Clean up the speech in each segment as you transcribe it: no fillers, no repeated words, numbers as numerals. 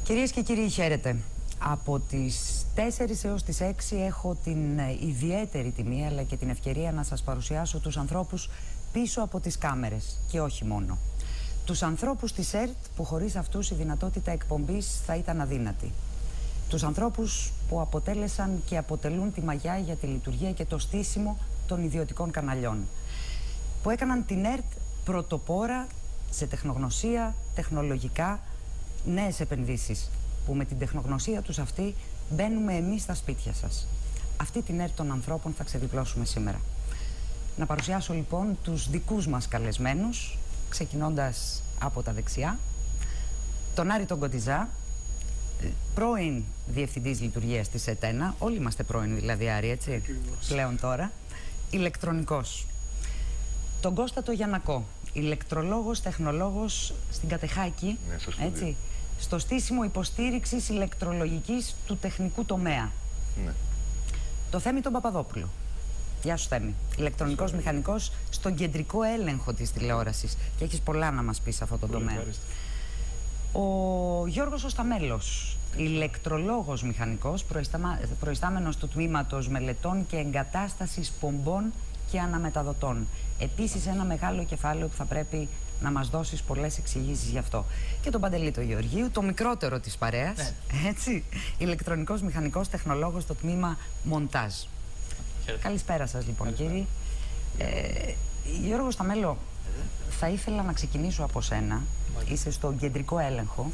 Κυρίες και κύριοι, χαίρετε. Από τις 4 έως τις 6 έχω την ιδιαίτερη τιμή αλλά και την ευκαιρία να σας παρουσιάσω τους ανθρώπους πίσω από τις κάμερες και όχι μόνο. Τους ανθρώπους της ΕΡΤ που χωρίς αυτούς η δυνατότητα εκπομπής θα ήταν αδύνατη. Τους ανθρώπους που αποτέλεσαν και αποτελούν τη μαγιά για τη λειτουργία και το στήσιμο των ιδιωτικών καναλιών. Που έκαναν την ΕΡΤ πρωτοπόρα σε τεχνογνωσία, τεχνολογικά, νέες επενδύσεις. Που με την τεχνογνωσία τους αυτή μπαίνουμε εμείς στα σπίτια σας. Αυτή την ΕΡΤ των ανθρώπων θα ξεδιπλώσουμε σήμερα. Να παρουσιάσω λοιπόν τους δικούς μας καλεσμένους, ξεκινώντας από τα δεξιά. Τον Άρη τον Κοντιζά, πρώην Διευθυντής Λειτουργίας της ΕΤΕΝΑ. Όλοι είμαστε πρώην δηλαδή, Άρη, έτσι, πλέον τώρα. Ηλεκτρονικός. Τον Κώστα το Γιαννακό, ηλεκτρολόγος, τεχνολόγος στην Κατεχάκη, έτσι, στο στήσιμο υποστήριξης ηλεκτρολογικής του τεχνικού τομέα. Ναι. Το Θέμη τον Παπαδόπουλο. Γεια σου, Θέμη. Ηλεκτρονικός μηχανικός στον κεντρικό έλεγχο της τηλεόρασης. Και έχεις πολλά να μας πεις σε αυτό το τομέα. Ευχαριστώ. Ο Γιώργος ο Σταμέλος, ηλεκτρολόγος μηχανικός, προϊστάμενος του τμήματος μελετών και εγκατάστασης πομπών και αναμεταδοτών. Επίσης ένα μεγάλο κεφάλαιο που θα πρέπει να μας δώσεις πολλές εξηγήσεις γι' αυτό. Και τον Παντελή το Γεωργίου, το μικρότερο της παρέας, ναι. Έτσι, ηλεκτρονικός μηχανικός τεχνολόγος στο τμήμα μοντάζ. Καλησπέρα σας λοιπόν, κύριοι. Γιώργο Σταμέλο, θα ήθελα να ξεκινήσω από σένα. Είσαι στον κεντρικό έλεγχο.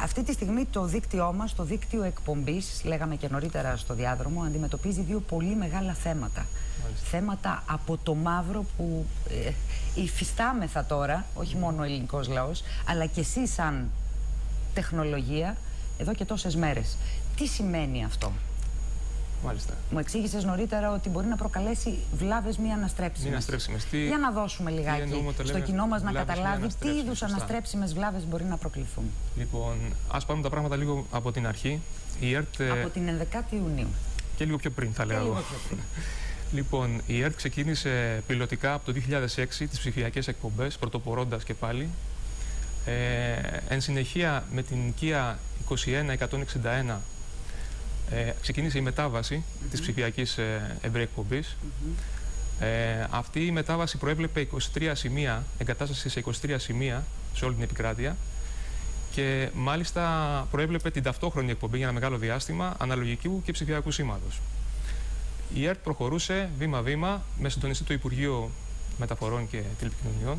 Αυτή τη στιγμή το δίκτυό μας, το δίκτυο εκπομπής, λέγαμε και νωρίτερα στο διάδρομο, αντιμετωπίζει δύο πολύ μεγάλα θέματα. Θέματα από το μαύρο που υφιστάμεθα τώρα, όχι μόνο ο ελληνικός λαός, αλλά και εσείς σαν τεχνολογία, εδώ και τόσες μέρες. Τι σημαίνει αυτό? Μάλιστα. Μου εξήγησες νωρίτερα ότι μπορεί να προκαλέσει βλάβες μη αναστρέψιμες. Για να δώσουμε λιγάκι στο κοινό μας να καταλάβει τι είδους αναστρέψιμες βλάβες μπορεί να προκληθούν. Λοιπόν, ας πάρουμε τα πράγματα λίγο από την αρχή. Η ΕΡΤ, από την 11η Ιουνίου. Και λίγο πιο πριν, θα λέω εγώ. Λοιπόν, η ΕΡΤ ξεκίνησε πιλωτικά από το 2006 τις ψηφιακές εκπομπές, πρωτοπορώντας και πάλι. Εν συνεχεία με την Kia 21161 ξεκίνησε η μετάβαση της ψηφιακής ευρύ εκπομπής. Αυτή η μετάβαση προέβλεπε 23 σημεία, εγκατάσταση σε 23 σημεία σε όλη την επικράτεια και μάλιστα προέβλεπε την ταυτόχρονη εκπομπή για ένα μεγάλο διάστημα αναλογικού και ψηφιακού σήματος. Η ΕΡΤ προχωρούσε βήμα-βήμα με συντονιστή το Υπουργείο Μεταφορών και Τηλεπικοινωνιών.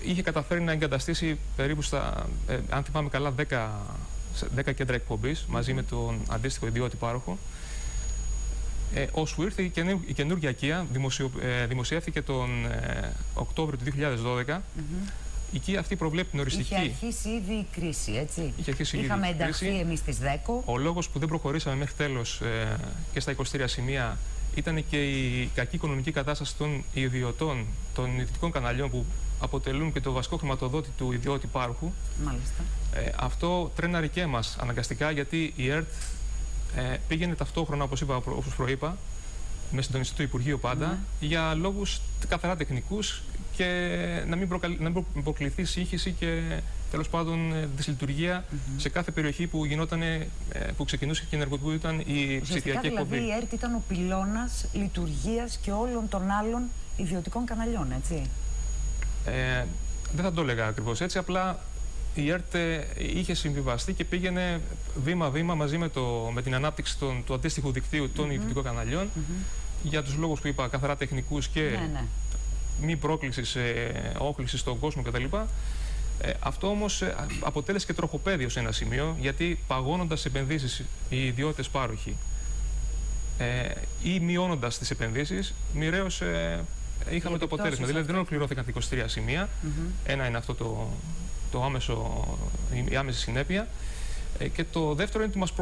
Είχε καταφέρει να εγκαταστήσει περίπου στα, αν θυμάμαι καλά, 10 κέντρα εκπομπής μαζί με τον αντίστοιχο ιδιώτη πάροχο. Ώσου ήρθε η καινούργια Kia, δημοσιεύθηκε τον Οκτώβριο του 2012. Η Kia αυτή προβλέπει την οριστική. Είχε αρχίσει ήδη η κρίση, έτσι. Είχαμε ενταχθεί εμείς στις 10. Ο λόγος που δεν προχωρήσαμε μέχρι τέλος και στα 23 σημεία ήταν και η κακή οικονομική κατάσταση των ιδιωτών, των ιδιωτικών καναλιών που αποτελούν και το βασικό χρηματοδότη του ιδιώτη πάροχου. Μάλιστα. Αυτό τρέναρε και μας αναγκαστικά, γιατί η ΕΡΤ πήγαινε ταυτόχρονα, όπως προείπα, με συντονιστή του Υπουργείου πάντα, για λόγους καθαρά τεχνικούς και να μην προκληθεί σύγχυση και τέλος πάντων δυσλειτουργία σε κάθε περιοχή που που ξεκινούσε και ενεργοποιούταν η ψηφιακή εκπομπή. Δηλαδή η ΕΡΤ ήταν ο πυλώνας λειτουργίας και όλων των άλλων ιδιωτικών καναλιών, έτσι. Δεν θα το έλεγα ακριβώς έτσι, απλά η ΕΡΤ είχε συμβιβαστεί και πήγαινε βήμα-βήμα μαζί με την ανάπτυξη του αντίστοιχου δικτύου των ιδιωτικών καναλιών για τους λόγους που είπα, καθαρά τεχνικούς και μη πρόκλησης, όχλησης στον κόσμο κτλ. Αυτό όμως αποτέλεσε και τροχοπέδιο σε ένα σημείο, γιατί παγώνοντας επενδύσεις οι ιδιώτες πάροχοι ή μειώνοντας τις επενδύσεις, μοιραίως είχαμε το αποτέλεσμα. Δηλαδή δεν ολοκληρώθηκαν τα 23 σημεία. Ένα είναι αυτό η άμεση συνέπεια. Και το δεύτερο είναι ότι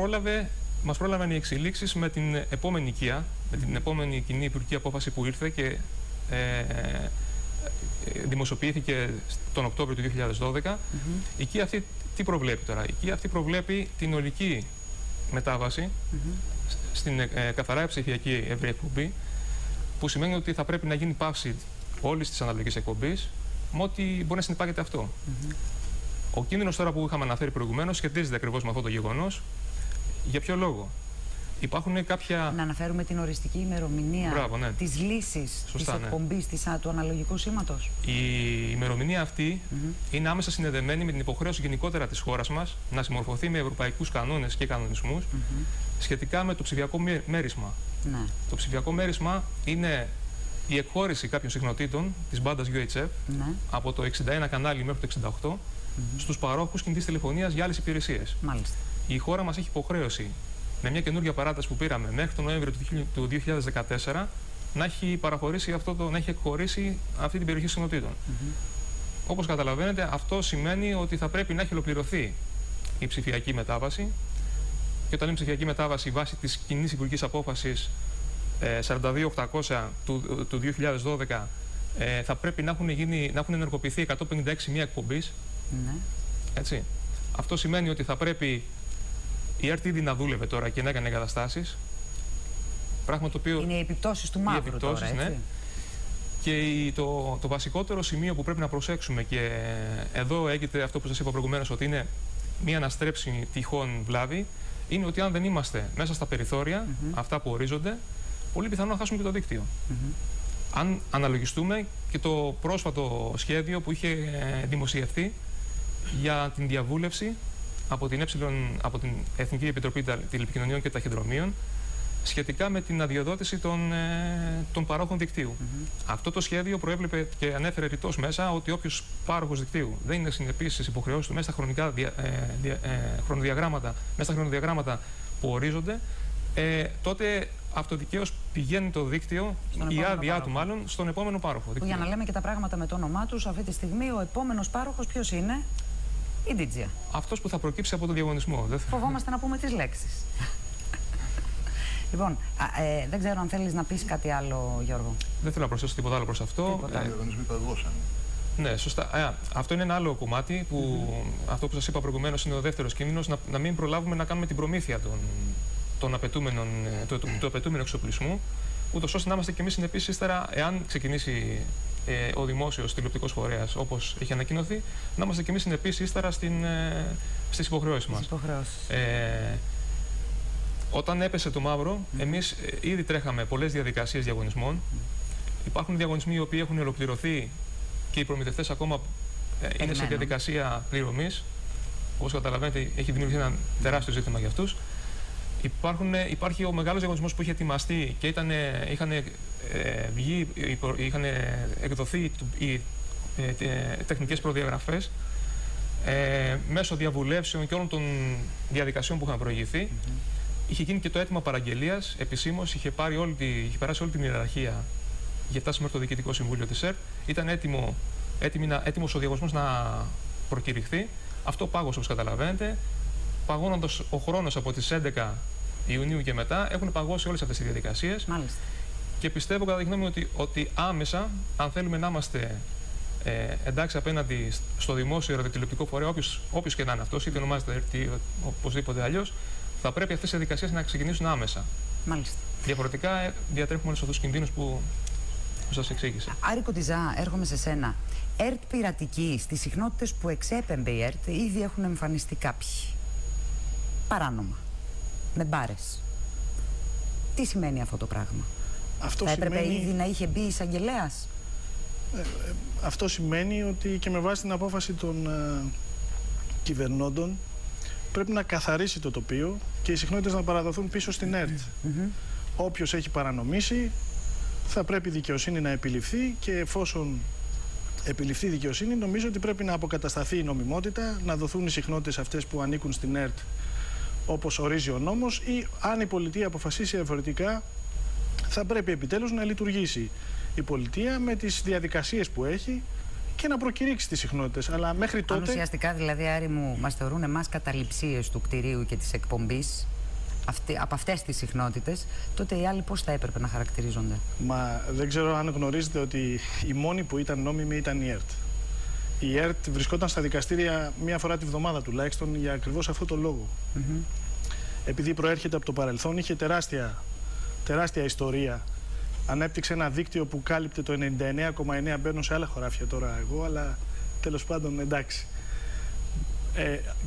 μας πρόλαβαν οι εξελίξεις με την επόμενη Kia, με την επόμενη κοινή υπουργική απόφαση που ήρθε και δημοσιοποιήθηκε τον Οκτώβριο του 2012. Η Kia αυτή τι προβλέπει τώρα? Η Kia αυτή προβλέπει την ολική μετάβαση στην καθαρά ψηφιακή ευρύ εκπομπή, που σημαίνει ότι θα πρέπει να γίνει πάυση όλης της αναλογικής εκπομπής με ό,τι μπορεί να συνεπάγεται αυτό. Ο κίνδυνος τώρα που είχαμε αναφέρει προηγουμένως σχετίζεται ακριβώς με αυτό το γεγονός. Για ποιο λόγο? Υπάρχουν κάποια... Να αναφέρουμε την οριστική ημερομηνία της λύσης της εκπομπής του αναλογικού σήματος. Η ημερομηνία αυτή είναι άμεσα συνδεδεμένη με την υποχρέωση γενικότερα της χώρας μας να συμμορφωθεί με ευρωπαϊκούς κανόνες και κανονισμούς σχετικά με το ψηφιακό μέρισμα. Ναι. Το ψηφιακό μέρισμα είναι η εκχώρηση κάποιων συχνοτήτων της μπάντας UHF από το 61 κανάλι μέχρι το 68 στους παρόχους κινητής τηλεφωνίας για άλλες υπηρεσίες. Μάλιστα. Η χώρα μας έχει υποχρέωση με μια καινούργια παράταση που πήραμε μέχρι τον Νοέμβριο του 2014 να έχει παραχωρήσει να έχει εκχωρήσει αυτή την περιοχή συχνοτήτων. Όπως καταλαβαίνετε, αυτό σημαίνει ότι θα πρέπει να έχει ολοκληρωθεί η ψηφιακή μετάβαση. Και όταν είναι ψηφιακή μετάβαση βάσει της κοινής υπουργικής απόφασης 42.800 του 2012 θα πρέπει να έχουν ενεργοποιηθεί 156 σημεία εκπομπής. Έτσι. Αυτό σημαίνει ότι θα πρέπει η ΕΡΤ ήδη να δούλευε τώρα και να έκανε εγκαταστάσεις. Πράγμα το οποίο... Είναι οι επιπτώσεις του μαύρου τώρα, έτσι. Ναι. Και το βασικότερο σημείο που πρέπει να προσέξουμε, και εδώ έγινε αυτό που σας είπα προηγουμένως, ότι είναι μία αναστρέψιμη τυχόν βλάβη, είναι ότι αν δεν είμαστε μέσα στα περιθώρια, αυτά που ορίζονται, πολύ πιθανό να χάσουμε και το δίκτυο. Αν αναλογιστούμε και το πρόσφατο σχέδιο που είχε δημοσιευθεί για την διαβούλευση από την Εθνική Επιτροπή Τηλεπικοινωνιών και Ταχυδρομείων σχετικά με την αδειοδότηση των παρόχων δικτύου. Αυτό το σχέδιο προέβλεπε και ανέφερε ρητός μέσα ότι όποιος πάροχος δικτύου δεν είναι συνεπής στις υποχρεώσεις του μέσα στα χρονοδιαγράμματα που ορίζονται, τότε αυτοδικαίως πηγαίνει το δίκτυο, η άδειά του μάλλον, στον επόμενο πάροχο. Που, για να λέμε και τα πράγματα με το όνομά τους, αυτή τη στιγμή ο επόμενος πάροχος ποιος είναι? Η Digea. Αυτός που θα προκύψει από τον διαγωνισμό. Φοβόμαστε να πούμε τις λέξεις. Λοιπόν, δεν ξέρω αν θέλεις να πεις κάτι άλλο, Γιώργο. Δεν θέλω να προσθέσω τίποτα άλλο προς αυτό. Οι διαγωνισμοί παγώσαν. Ναι, σωστά. Αυτό είναι ένα άλλο κομμάτι που αυτό που σας είπα προηγουμένως είναι ο δεύτερος κίνδυνος, να μην προλάβουμε να κάνουμε την προμήθεια του απαιτούμενου εξοπλισμού, ούτως ώστε να είμαστε κι εμείς συνεπείς ύστερα, εάν ξεκινήσει ο δημόσιος τηλεοπτικός φορέας όπως έχει ανακοινωθεί, να είμαστε κι εμείς συνεπείς ύστερα στις υποχρεώσεις μας. Όταν έπεσε το μαύρο, εμείς ήδη τρέχαμε πολλές διαδικασίες διαγωνισμών. Υπάρχουν διαγωνισμοί οι οποίοι έχουν ολοκληρωθεί και οι προμηθευτές ακόμα είναι σε διαδικασία πληρωμής. Όπως καταλαβαίνετε, έχει δημιουργηθεί ένα τεράστιο ζήτημα για αυτούς. Υπάρχει ο μεγάλος διαγωνισμός που είχε ετοιμαστεί και είχαν εκδοθεί οι τεχνικές προδιαγραφές μέσω διαβουλεύσεων και όλων των διαδικασιών που είχαν προηγηθεί. Είχε γίνει και το αίτημα παραγγελίας επισήμως, είχε περάσει όλη την ιεραρχία, είχε φτάσει μέχρι το Διοικητικό Συμβούλιο της ΕΡΤ. Ήταν έτοιμος ο διαγωνισμός να προκηρυχθεί. Αυτό πάγωσε, όπως καταλαβαίνετε. Παγώνοντας ο χρόνος από τις 11 Ιουνίου και μετά, έχουν παγώσει όλες αυτές οι διαδικασίες. Μάλιστα. Και πιστεύω, κατά τη γνώμη μου, ότι άμεσα, αν θέλουμε να είμαστε εντάξει απέναντι στο δημόσιο ραδιοτηλεοπτικό φορέα, όποιος και να είναι αυτός, είτε ονομάζεται ΕΡΤ ή οπωσδήποτε αλλιώς, θα πρέπει αυτές οι διαδικασίες να ξεκινήσουν άμεσα. Μάλιστα. Διαφορετικά, διατρέχουμε όλους αυτούς τους κινδύνους που σας εξήγησα. Άρη Κοτιζά, έρχομαι σε σένα. ΕΡΤ πειρατική, στις συχνότητες που εξέπεμπε η ΕΡΤ, ήδη έχουν εμφανιστεί κάποιοι. Παράνομα. Με μπάρες. Τι σημαίνει αυτό το πράγμα? Θα έπρεπε ήδη να είχε μπει εισαγγελέας? Αυτό σημαίνει ότι και με βάση την απόφαση των κυβερνώντων πρέπει να καθαρίσει το τοπίο και οι συχνότητες να παραδοθούν πίσω στην ΕΡΤ. Όποιος έχει παρανομήσει θα πρέπει η δικαιοσύνη να επιληφθεί, και εφόσον επιληφθεί η δικαιοσύνη, νομίζω ότι πρέπει να αποκατασταθεί η νομιμότητα, να δοθούν οι συχνότητες αυτές που ανήκουν στην ΕΡΤ όπως ορίζει ο νόμος, ή αν η πολιτεία αποφασίσει διαφορετικά, θα πρέπει επιτέλους να λειτουργήσει η πολιτεία με τις διαδικασίες που έχει και να προκηρύξει τις συχνότητες. Αλλά μέχρι τότε... Αν ουσιαστικά, δηλαδή, Άρη μου, μας θεωρούν εμάς καταληψίες του κτηρίου και της εκπομπής από αυτές τις συχνότητες, τότε οι άλλοι πώς θα έπρεπε να χαρακτηρίζονται? Μα δεν ξέρω αν γνωρίζετε ότι η μόνη που ήταν νόμιμη ήταν η ΕΡΤ. Η ΕΡΤ βρισκόταν στα δικαστήρια μία φορά τη βδομάδα τουλάχιστον για ακριβώς αυτό το λόγο. Επειδή προέρχεται από το παρελθόν, είχε τεράστια ιστορία. Ανέπτυξε ένα δίκτυο που κάλυπτε το 99,9. Μπαίνω σε άλλα χωράφια τώρα εγώ, αλλά τέλος πάντων εντάξει.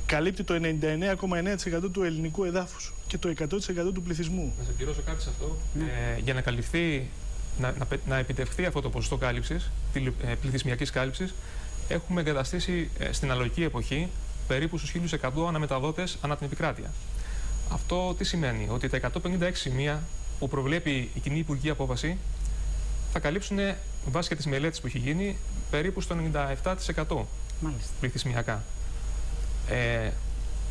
καλύπτει το 99,9% του ελληνικού εδάφους και το 100% του πληθυσμού. Να σε πληρώσω κάτι σε αυτό. Για να καλυφθεί, να επιτευχθεί αυτό το ποσοστό κάλυψης, πληθυσμιακής κάλυψης, έχουμε εγκαταστήσει στην αναλογική εποχή περίπου στους 1.100 αναμεταδότες ανά την επικράτεια. Αυτό τι σημαίνει? Ότι τα 156 σημεία που προβλέπει η κοινή υπουργική απόφαση θα καλύψουν, βάσει και τις μελέτες που έχει γίνει, περίπου στο 97% πληθυσμιακά.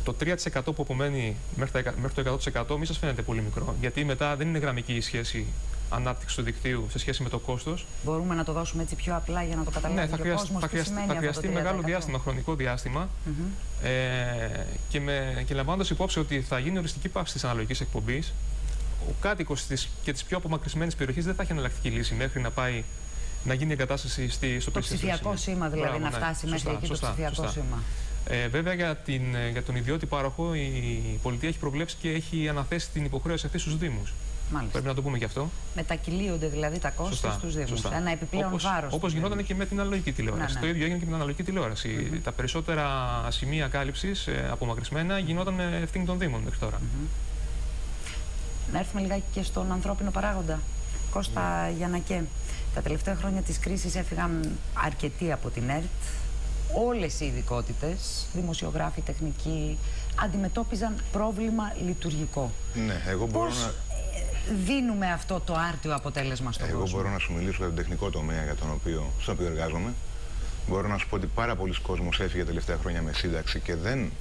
Το 3% που απομένει μέχρι το 100% μη σας φαίνεται πολύ μικρό, γιατί μετά δεν είναι γραμμική η σχέση ανάπτυξη του δικτύου σε σχέση με το κόστος. Μπορούμε να το δώσουμε έτσι πιο απλά για να το καταλάβει ο κόσμος τι σημαίνει αυτό το 3%. Θα χρειαστεί μεγάλο διάστημα, χρονικό διάστημα, και λαμβάνοντας υπόψη ότι θα γίνει οριστική πάυση της αναλογικής εκπομπής, ο κάτοικος και της πιο απομακρυσμένης περιοχής δεν θα έχει εναλλακτική λύση μέχρι να πάει να γίνει εγκατάσταση στο ψηφιακό σήμα, δηλαδή. Να φτάσει μέχρι εκεί το ψηφιακό σήμα. Βέβαια, για τον ιδιώτη πάροχο, η πολιτεία έχει προβλέψει και έχει αναθέσει την υποχρέωση αυτή στους Δήμους. Μάλιστα. Πρέπει να το πούμε και αυτό. Μετακυλίονται δηλαδή τα κόστη στους Δήμους. Ένα επιπλέον βάρος. Όπως γινόταν και με την αναλογική τηλεόραση. Το ίδιο έγινε και με την αναλογική τηλεόραση. Τα περισσότερα σημεία κάλυψης απομακρυσμένα γινόταν με ευθύνη των Δήμων μέχρι τώρα. Να έρθουμε λιγάκι και στον ανθρώπινο παράγοντα. Κώστα Γιαννακέ, τα τελευταία χρόνια της κρίσης έφυγαν αρκετοί από την ΕΡΤ. Όλες οι ειδικότητες, δημοσιογράφοι, τεχνικοί, αντιμετώπιζαν πρόβλημα λειτουργικό. Ναι, εγώ μπορώ να... δίνουμε αυτό το άρτιο αποτέλεσμα στον κόσμο? Εγώ μπορώ να σου μιλήσω για τον τεχνικό τομέα στον οποίο εργάζομαι. Μπορώ να σου πω ότι πάρα πολλοί κόσμος έφυγε τα τελευταία χρόνια με σύνταξη και δεν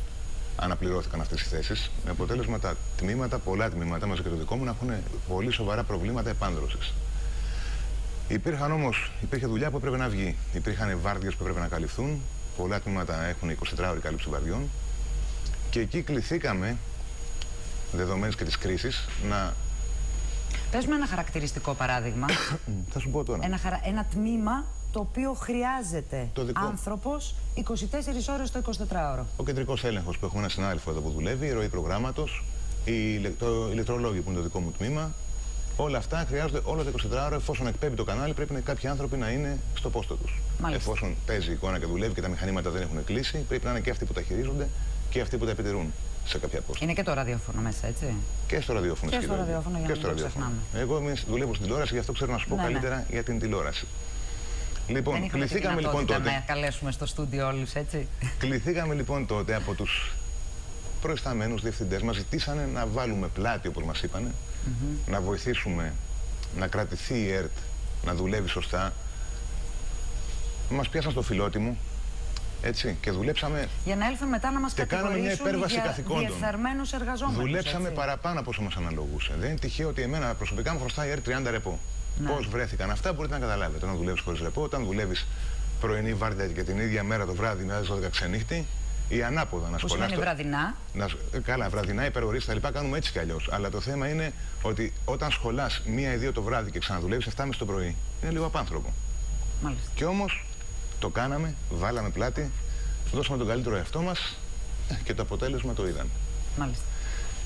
αναπληρώθηκαν αυτές οι θέσεις. Με αποτέλεσμα τα τμήματα, πολλά τμήματα, μαζί και το δικό μου, να έχουν πολύ σοβαρά προβλήματα επάνδρωσης. Υπήρχε δουλειά που έπρεπε να βγει. Υπήρχαν βάρδιες που έπρεπε να καλυφθούν. Πολλά τμήματα έχουν 24 ώρες κάλυψη βαρδιών. Και εκεί κληθήκαμε, δεδομένης και της κρίσης, να... Πες με ένα χαρακτηριστικό παράδειγμα. Θα σου πω τώρα. Ένα τμήμα το οποίο χρειάζεται άνθρωπος 24 ώρες το 24ωρο. Ο κεντρικός έλεγχος που έχουμε ένα συνάδελφο εδώ που δουλεύει, η ροή προγράμματος, το ηλεκτρολόγιο που είναι το δικό μου τμήμα. Όλα αυτά χρειάζονται όλο το 24ωρο. Εφόσον εκπέμπει το κανάλι, πρέπει κάποιοι άνθρωποι να είναι στο πόστο τους. Εφόσον παίζει εικόνα και δουλεύει και τα μηχανήματα δεν έχουν κλείσει, πρέπει να είναι και αυτοί που τα χειρίζονται και αυτοί που τα επιτηρούν σε κάποια πόστα. Είναι και το ραδιόφωνο μέσα, έτσι. Και στο ραδιόφωνο. Και στο ραδιόφωνο, για να μην το ξεχνάμε. Εγώ δουλεύω στην τηλεόραση, γι' αυτό ξέρω να σου πω καλύτερα για την τηλεόραση. Λοιπόν, κληθήκαμε λοιπόν τότε. Να καλέσουμε στο στούντιο όλους, έτσι. Κληθήκαμε λοιπόν τότε από τους προϊσταμένους διευθυντές. Μας ζητήσανε να βάλουμε πλάτη, όπως μας είπανε, να βοηθήσουμε να κρατηθεί η ΕΡΤ, να δουλεύει σωστά. Μας πιάσαν στο φιλότιμο, έτσι, και δουλέψαμε. Για να έλθουν μετά να μας κατηγορήσουν διεφθαρμένους εργαζόμενους. Δουλέψαμε παραπάνω από όσο μας αναλογούσε. Δεν είναι τυχαίο ότι εμένα προσωπικά μου χρωστάει η ΕΡΤ 30 ρεπό. Πώς βρέθηκαν αυτά, μπορείτε να καταλάβετε. Όταν δουλεύεις χωρίς ρεπό, όταν δουλεύεις πρωινή βάρδια και την ίδια μέρα το βράδυ, μετά τις 12 ξενύχτη, ή ανάποδα να σχολιάσω. Που σημαίνει βραδινά. Καλά, βραδινά, υπερορίες τα λοιπά κάνουμε έτσι κι αλλιώς. Αλλά το θέμα είναι ότι όταν σχολάς 1 ή 2 το βράδυ και ξαναδουλεύεις 7.30 το πρωί, είναι λίγο απάνθρωπο. Μάλιστα. Και όμως το κάναμε, βάλαμε πλάτη, δώσαμε τον καλύτερο εαυτό μας και το αποτέλεσμα το είδαν. Μάλιστα.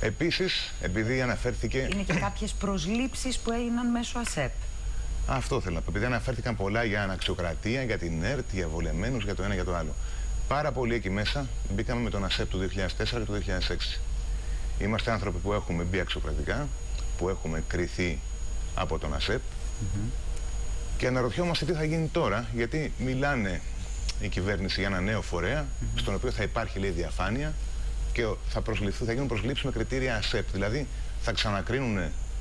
Επίσης, επειδή αναφέρθηκε. Είναι και κάποιες προσλήψεις που έγιναν μέσω ΑΣΕΠ. Αυτό θέλω να πω. Επειδή αναφέρθηκαν πολλά για αναξιοκρατία, για την ΕΡΤ, για βολεμένους, για το ένα για το άλλο. Πάρα πολλοί εκεί μέσα μπήκαμε με τον ΑΣΕΠ του 2004 και του 2006. Είμαστε άνθρωποι που έχουμε μπει αξιοκρατικά, που έχουμε κριθεί από τον ΑΣΕΠ και αναρωτιόμαστε τι θα γίνει τώρα, γιατί μιλάνε η κυβέρνηση για ένα νέο φορέα, στον οποίο θα υπάρχει, λέει, διαφάνεια και θα γίνουν προσλήψεις με κριτήρια ΑΣΕΠ. Δηλαδή θα ξανακρίνουν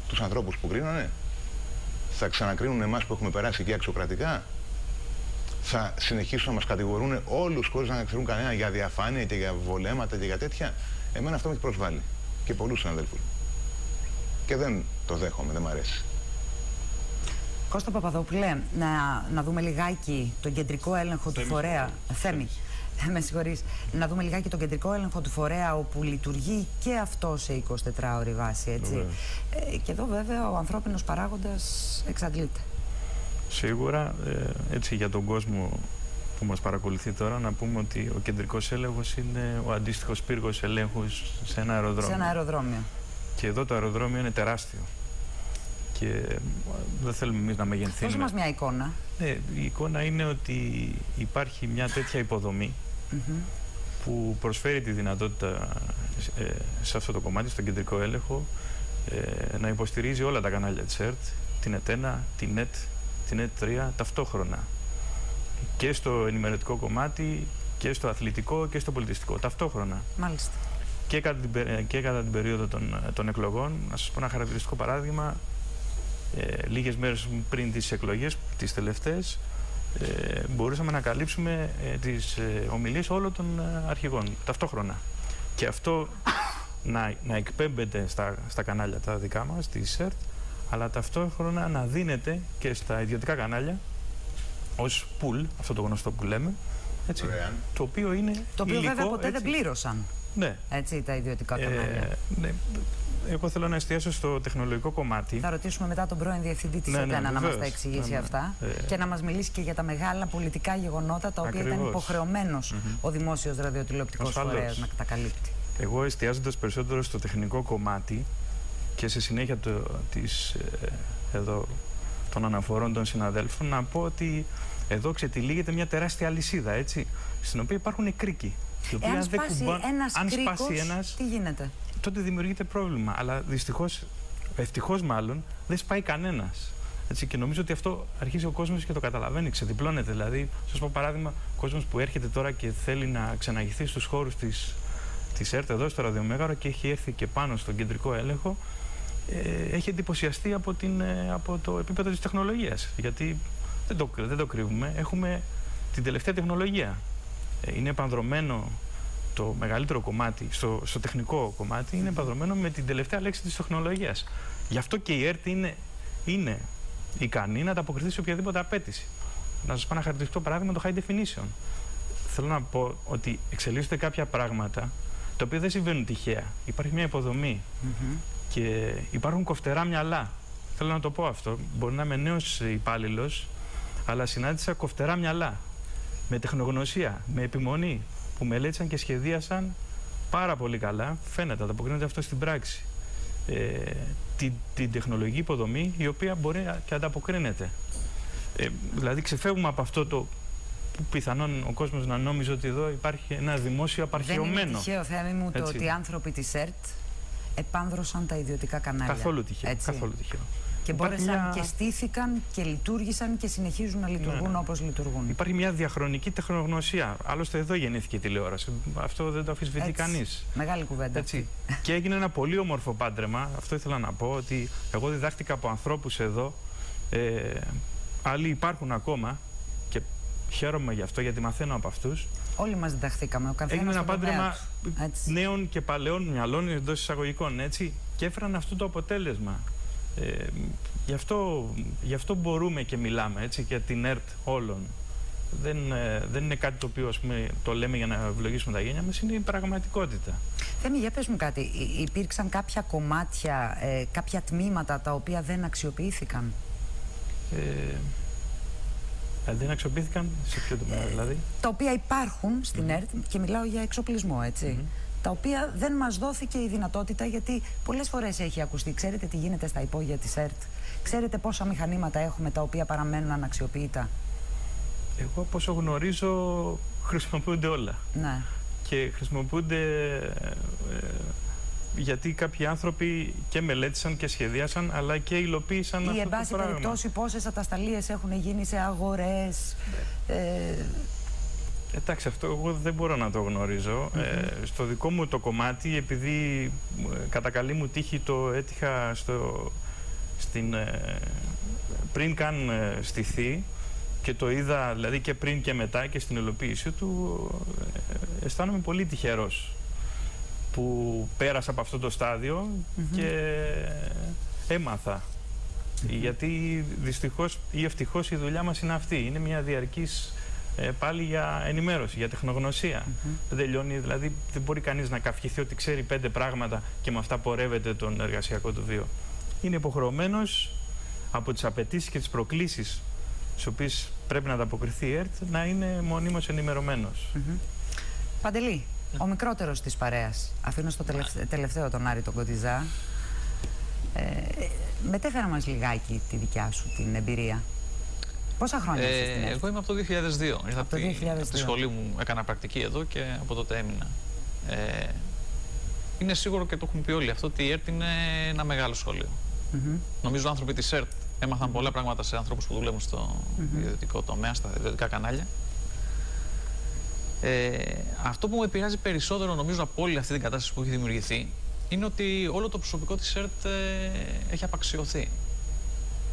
τους ανθρώπους που κρίνανε, θα ξανακρίνουν εμάς που έχουμε περάσει εκεί αξιοκρατικά. Θα συνεχίσουν να μας κατηγορούν όλους χωρίς να ξέρουν κανένα για διαφάνεια και για βολέματα και για τέτοια. Εμένα αυτό με έχει προσβάλει. Και πολλούς συναδέλφους. Και δεν το δέχομαι, δεν μ' αρέσει. Κώστα Παπαδόπουλε, να δούμε λιγάκι τον κεντρικό έλεγχο του φορέα. Θέμη, με συγχωρείς. Να δούμε λιγάκι τον κεντρικό έλεγχο του φορέα όπου λειτουργεί και αυτό σε 24ωρη βάση, έτσι. Και εδώ βέβαια ο ανθρώπινος παράγοντας εξαντλείται. Σίγουρα, έτσι για τον κόσμο που μας παρακολουθεί τώρα, να πούμε ότι ο κεντρικός έλεγχος είναι ο αντίστοιχος πύργος ελέγχου σε ένα αεροδρόμιο. Σε ένα αεροδρόμιο. Και εδώ το αεροδρόμιο είναι τεράστιο. Και δεν θέλουμε εμείς να μεγενθύνουμε. Δώσε μας μια εικόνα. Ναι, η εικόνα είναι ότι υπάρχει μια τέτοια υποδομή που προσφέρει τη δυνατότητα σε αυτό το κομμάτι, στον κεντρικό έλεγχο, να υποστηρίζει όλα τα κανάλια της ΕΡΤ, την ΕΤ1, την ΕΤ, την ΕΤ3 ταυτόχρονα. Και στο ενημερωτικό κομμάτι, και στο αθλητικό και στο πολιτιστικό ταυτόχρονα. Μάλιστα. Και κατά την περίοδο των εκλογών, να σας πω ένα χαρακτηριστικό παράδειγμα, λίγες μέρες πριν τις εκλογές, τις τελευταίες, μπορούσαμε να καλύψουμε τις ομιλίες όλων των αρχηγών ταυτόχρονα. Και αυτό να εκπέμπεται στα κανάλια τα δικά μας, τη ΣΕΡΤ, αλλά ταυτόχρονα να δίνεται και στα ιδιωτικά κανάλια ως pool, αυτό το γνωστό που λέμε, έτσι, το οποίο είναι το οποίο υλικό, βέβαια ποτέ έτσι, δεν πλήρωσαν. Ναι. Έτσι, τα ιδιωτικά κανάλια. Ναι. Εγώ θέλω να εστιάσω στο τεχνολογικό κομμάτι. Θα ρωτήσουμε μετά τον πρώην διευθυντή της ΕΤΕΝΑ να μας τα εξηγήσει αυτά και να μας μιλήσει και για τα μεγάλα πολιτικά γεγονότα τα οποία ήταν υποχρεωμένος ο δημόσιος ραδιοτηλεοπτικός φορέας να τα καλύπτει. Εγώ εστιάζοντας περισσότερο στο τεχνικό κομμάτι και σε συνέχεια των αναφορών των συναδέλφων, να πω ότι εδώ ξετυλίγεται μια τεράστια αλυσίδα, έτσι, στην οποία υπάρχουν κρίκοι. Εάν σπάσει ένας, τι γίνεται? Τότε δημιουργείται πρόβλημα, αλλά ευτυχώς μάλλον, δεν σπάει κανένας. Έτσι, και νομίζω ότι αυτό αρχίζει ο κόσμος και το καταλαβαίνει, ξεδιπλώνεται. Δηλαδή, σας πω παράδειγμα, ο κόσμος που έρχεται τώρα και θέλει να ξαναγηθεί στους χώρους της ΕΡΤ εδώ στο ραδιομέγαρο και έχει έρθει και πάνω στον κεντρικό έλεγχο, έχει εντυπωσιαστεί από το επίπεδο της τεχνολογίας. Γιατί δεν το κρύβουμε, έχουμε την τελευταία τεχνολογία. Είναι επανδρωμένο το μεγαλύτερο κομμάτι, στο τεχνικό κομμάτι, είναι επανδρωμένο με την τελευταία λέξη της τεχνολογίας. Γι' αυτό και η ΕΡΤ είναι ικανή να ανταποκριθεί σε οποιαδήποτε απέτηση. Να σας πω ένα χαρακτηριστικό παράδειγμα, το high definition. Θέλω να πω ότι εξελίσσονται κάποια πράγματα τα οποία δεν συμβαίνουν τυχαία. Υπάρχει μια υποδομή και υπάρχουν κοφτερά μυαλά. Θέλω να το πω αυτό. Μπορεί να είμαι νέος υπάλληλος, αλλά συνάντησα κοφτερά μυαλά με τεχνογνωσία, με επιμονή, που μελέτησαν και σχεδίασαν πάρα πολύ καλά, φαίνεται, ανταποκρίνεται αυτό στην πράξη, την τεχνολογική υποδομή η οποία μπορεί και ανταποκρίνεται. Δηλαδή ξεφεύγουμε από αυτό το που πιθανόν ο κόσμος να νόμιζε ότι εδώ υπάρχει ένα δημόσιο απαρχαιωμένο. Δεν είναι τυχαίο, Θεέ μου, το ότι οι άνθρωποι της ΕΡΤ επάνδρωσαν τα ιδιωτικά κανάλια. Καθόλου τυχαίο. Καθόλου τυχαίο. Και μπόρεσαν και στήθηκαν και λειτουργήσαν και συνεχίζουν να λειτουργούν όπως λειτουργούν. Υπάρχει μια διαχρονική τεχνογνωσία. Άλλωστε εδώ γεννήθηκε η τηλεόραση. Αυτό δεν το αμφισβητεί κανείς. Μεγάλη κουβέντα. Έτσι. Και έγινε ένα πολύ όμορφο πάντρεμα. Αυτό ήθελα να πω, ότι εγώ διδάχτηκα από ανθρώπους εδώ. Άλλοι υπάρχουν ακόμα και χαίρομαι γι' αυτό, γιατί μαθαίνω από αυτούς. Όλοι μας διδαχθήκαμε. Ο καθένας έγινε ένα πάντρεμα νέων και παλαιών μυαλών εντός εισαγωγικών, έτσι, και έφεραν αυτό το αποτέλεσμα. Γι' αυτό μπορούμε και μιλάμε, έτσι, για την ΕΡΤ όλων. Δεν είναι κάτι το οποίο, ας πούμε, το λέμε για να ευλογήσουμε τα γένια μας, είναι η πραγματικότητα. Θέμη, για πες μου κάτι. Υπήρξαν κάποια κομμάτια, κάποια τμήματα τα οποία δεν αξιοποιήθηκαν? Δεν αξιοποιήθηκαν σε ποιο τομέα, δηλαδή? Τα οποία υπάρχουν στην ΕΡΤ, και μιλάω για εξοπλισμό, έτσι. Τα οποία δεν μας δόθηκε η δυνατότητα, γιατί πολλές φορές έχει ακουστεί. Ξέρετε τι γίνεται στα υπόγεια της ΕΡΤ? Ξέρετε πόσα μηχανήματα έχουμε τα οποία παραμένουν αναξιοποιητά? Εγώ, από όσο γνωρίζω, χρησιμοποιούνται όλα. Ναι. Και χρησιμοποιούνται γιατί κάποιοι άνθρωποι και μελέτησαν και σχεδίασαν, αλλά και υλοποίησαν αυτό το πράγμα. Ή, εν πάση περιπτώσει, πόσες ατασταλίες έχουν γίνει σε αγορές. Εντάξει, αυτό εγώ δεν μπορώ να το γνωρίζω. Στο δικό μου το κομμάτι, επειδή κατά καλή μου τύχη το έτυχα πριν καν στηθεί και το είδα, δηλαδή, και πριν και μετά και στην υλοποίησή του, αισθάνομαι πολύ τυχερός που πέρασα από αυτό το στάδιο και έμαθα. Γιατί δυστυχώς ή ευτυχώς η δουλειά μας είναι αυτή. Είναι μια διαρκής πάλι για ενημέρωση, για τεχνογνωσία. Δεν τελειώνει, δηλαδή δεν μπορεί κανείς να καυχηθεί ότι ξέρει 5 πράγματα και με αυτά πορεύεται τον εργασιακό του βίο. Είναι υποχρεωμένος από τις απαιτήσεις και τις προκλήσεις στις οποίες πρέπει να ανταποκριθεί η ΕΡΤ να είναι μονίμως ενημερωμένος. Παντελή, ο μικρότερος της παρέας, αφήνω στο τελευταίο τον Άρη τον Κοντιζά, μετέφερα μας λιγάκι τη δικιά σου την εμπειρία. Πόσα χρόνια είσαι στην ΕΡΤ? Εγώ είμαι από το 2002. Ήρθα από τη σχολή μου, έκανα πρακτική εδώ και από τότε έμεινα. Είναι σίγουρο και το έχουμε πει όλοι αυτό ότι η ΕΡΤ είναι ένα μεγάλο σχολείο. Νομίζω οι άνθρωποι της ΕΡΤ έμαθαν πολλά πράγματα σε ανθρώπους που δουλεύουν στο ιδιωτικό τομέα, στα ιδιωτικά κανάλια. Αυτό που μου επηρεάζει περισσότερο, νομίζω, από όλη αυτή την κατάσταση που έχει δημιουργηθεί, είναι ότι όλο το προσωπικό της ΕΡΤ έχει απαξιωθεί.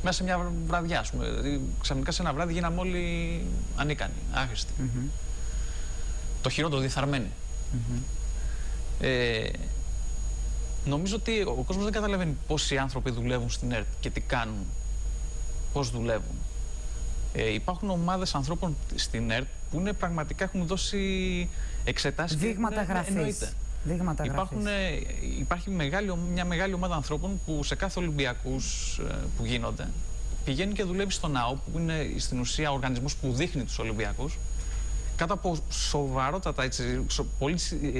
Μέσα σε μια βραδιά, ας πούμε. Ξαφνικά σε ένα βράδυ γίναμε όλοι ανίκανοι, άχρηστοι. Το χειρότερο, διεφθαρμένοι. Νομίζω ότι ο κόσμος δεν καταλαβαίνει πόσοι άνθρωποι δουλεύουν στην ΕΡΤ και τι κάνουν, πώς δουλεύουν. Υπάρχουν ομάδες ανθρώπων στην ΕΡΤ που είναι, πραγματικά έχουν δώσει εξετάσεις. Δείγματα γραφής. Υπάρχει μια μεγάλη ομάδα ανθρώπων που σε κάθε Ολυμπιακούς που γίνονται πηγαίνει και δουλεύει στο ΝΑΟ, που είναι στην ουσία ο οργανισμός που δείχνει τους Ολυμπιακούς, κάτω από σοβαρότατα, πολύ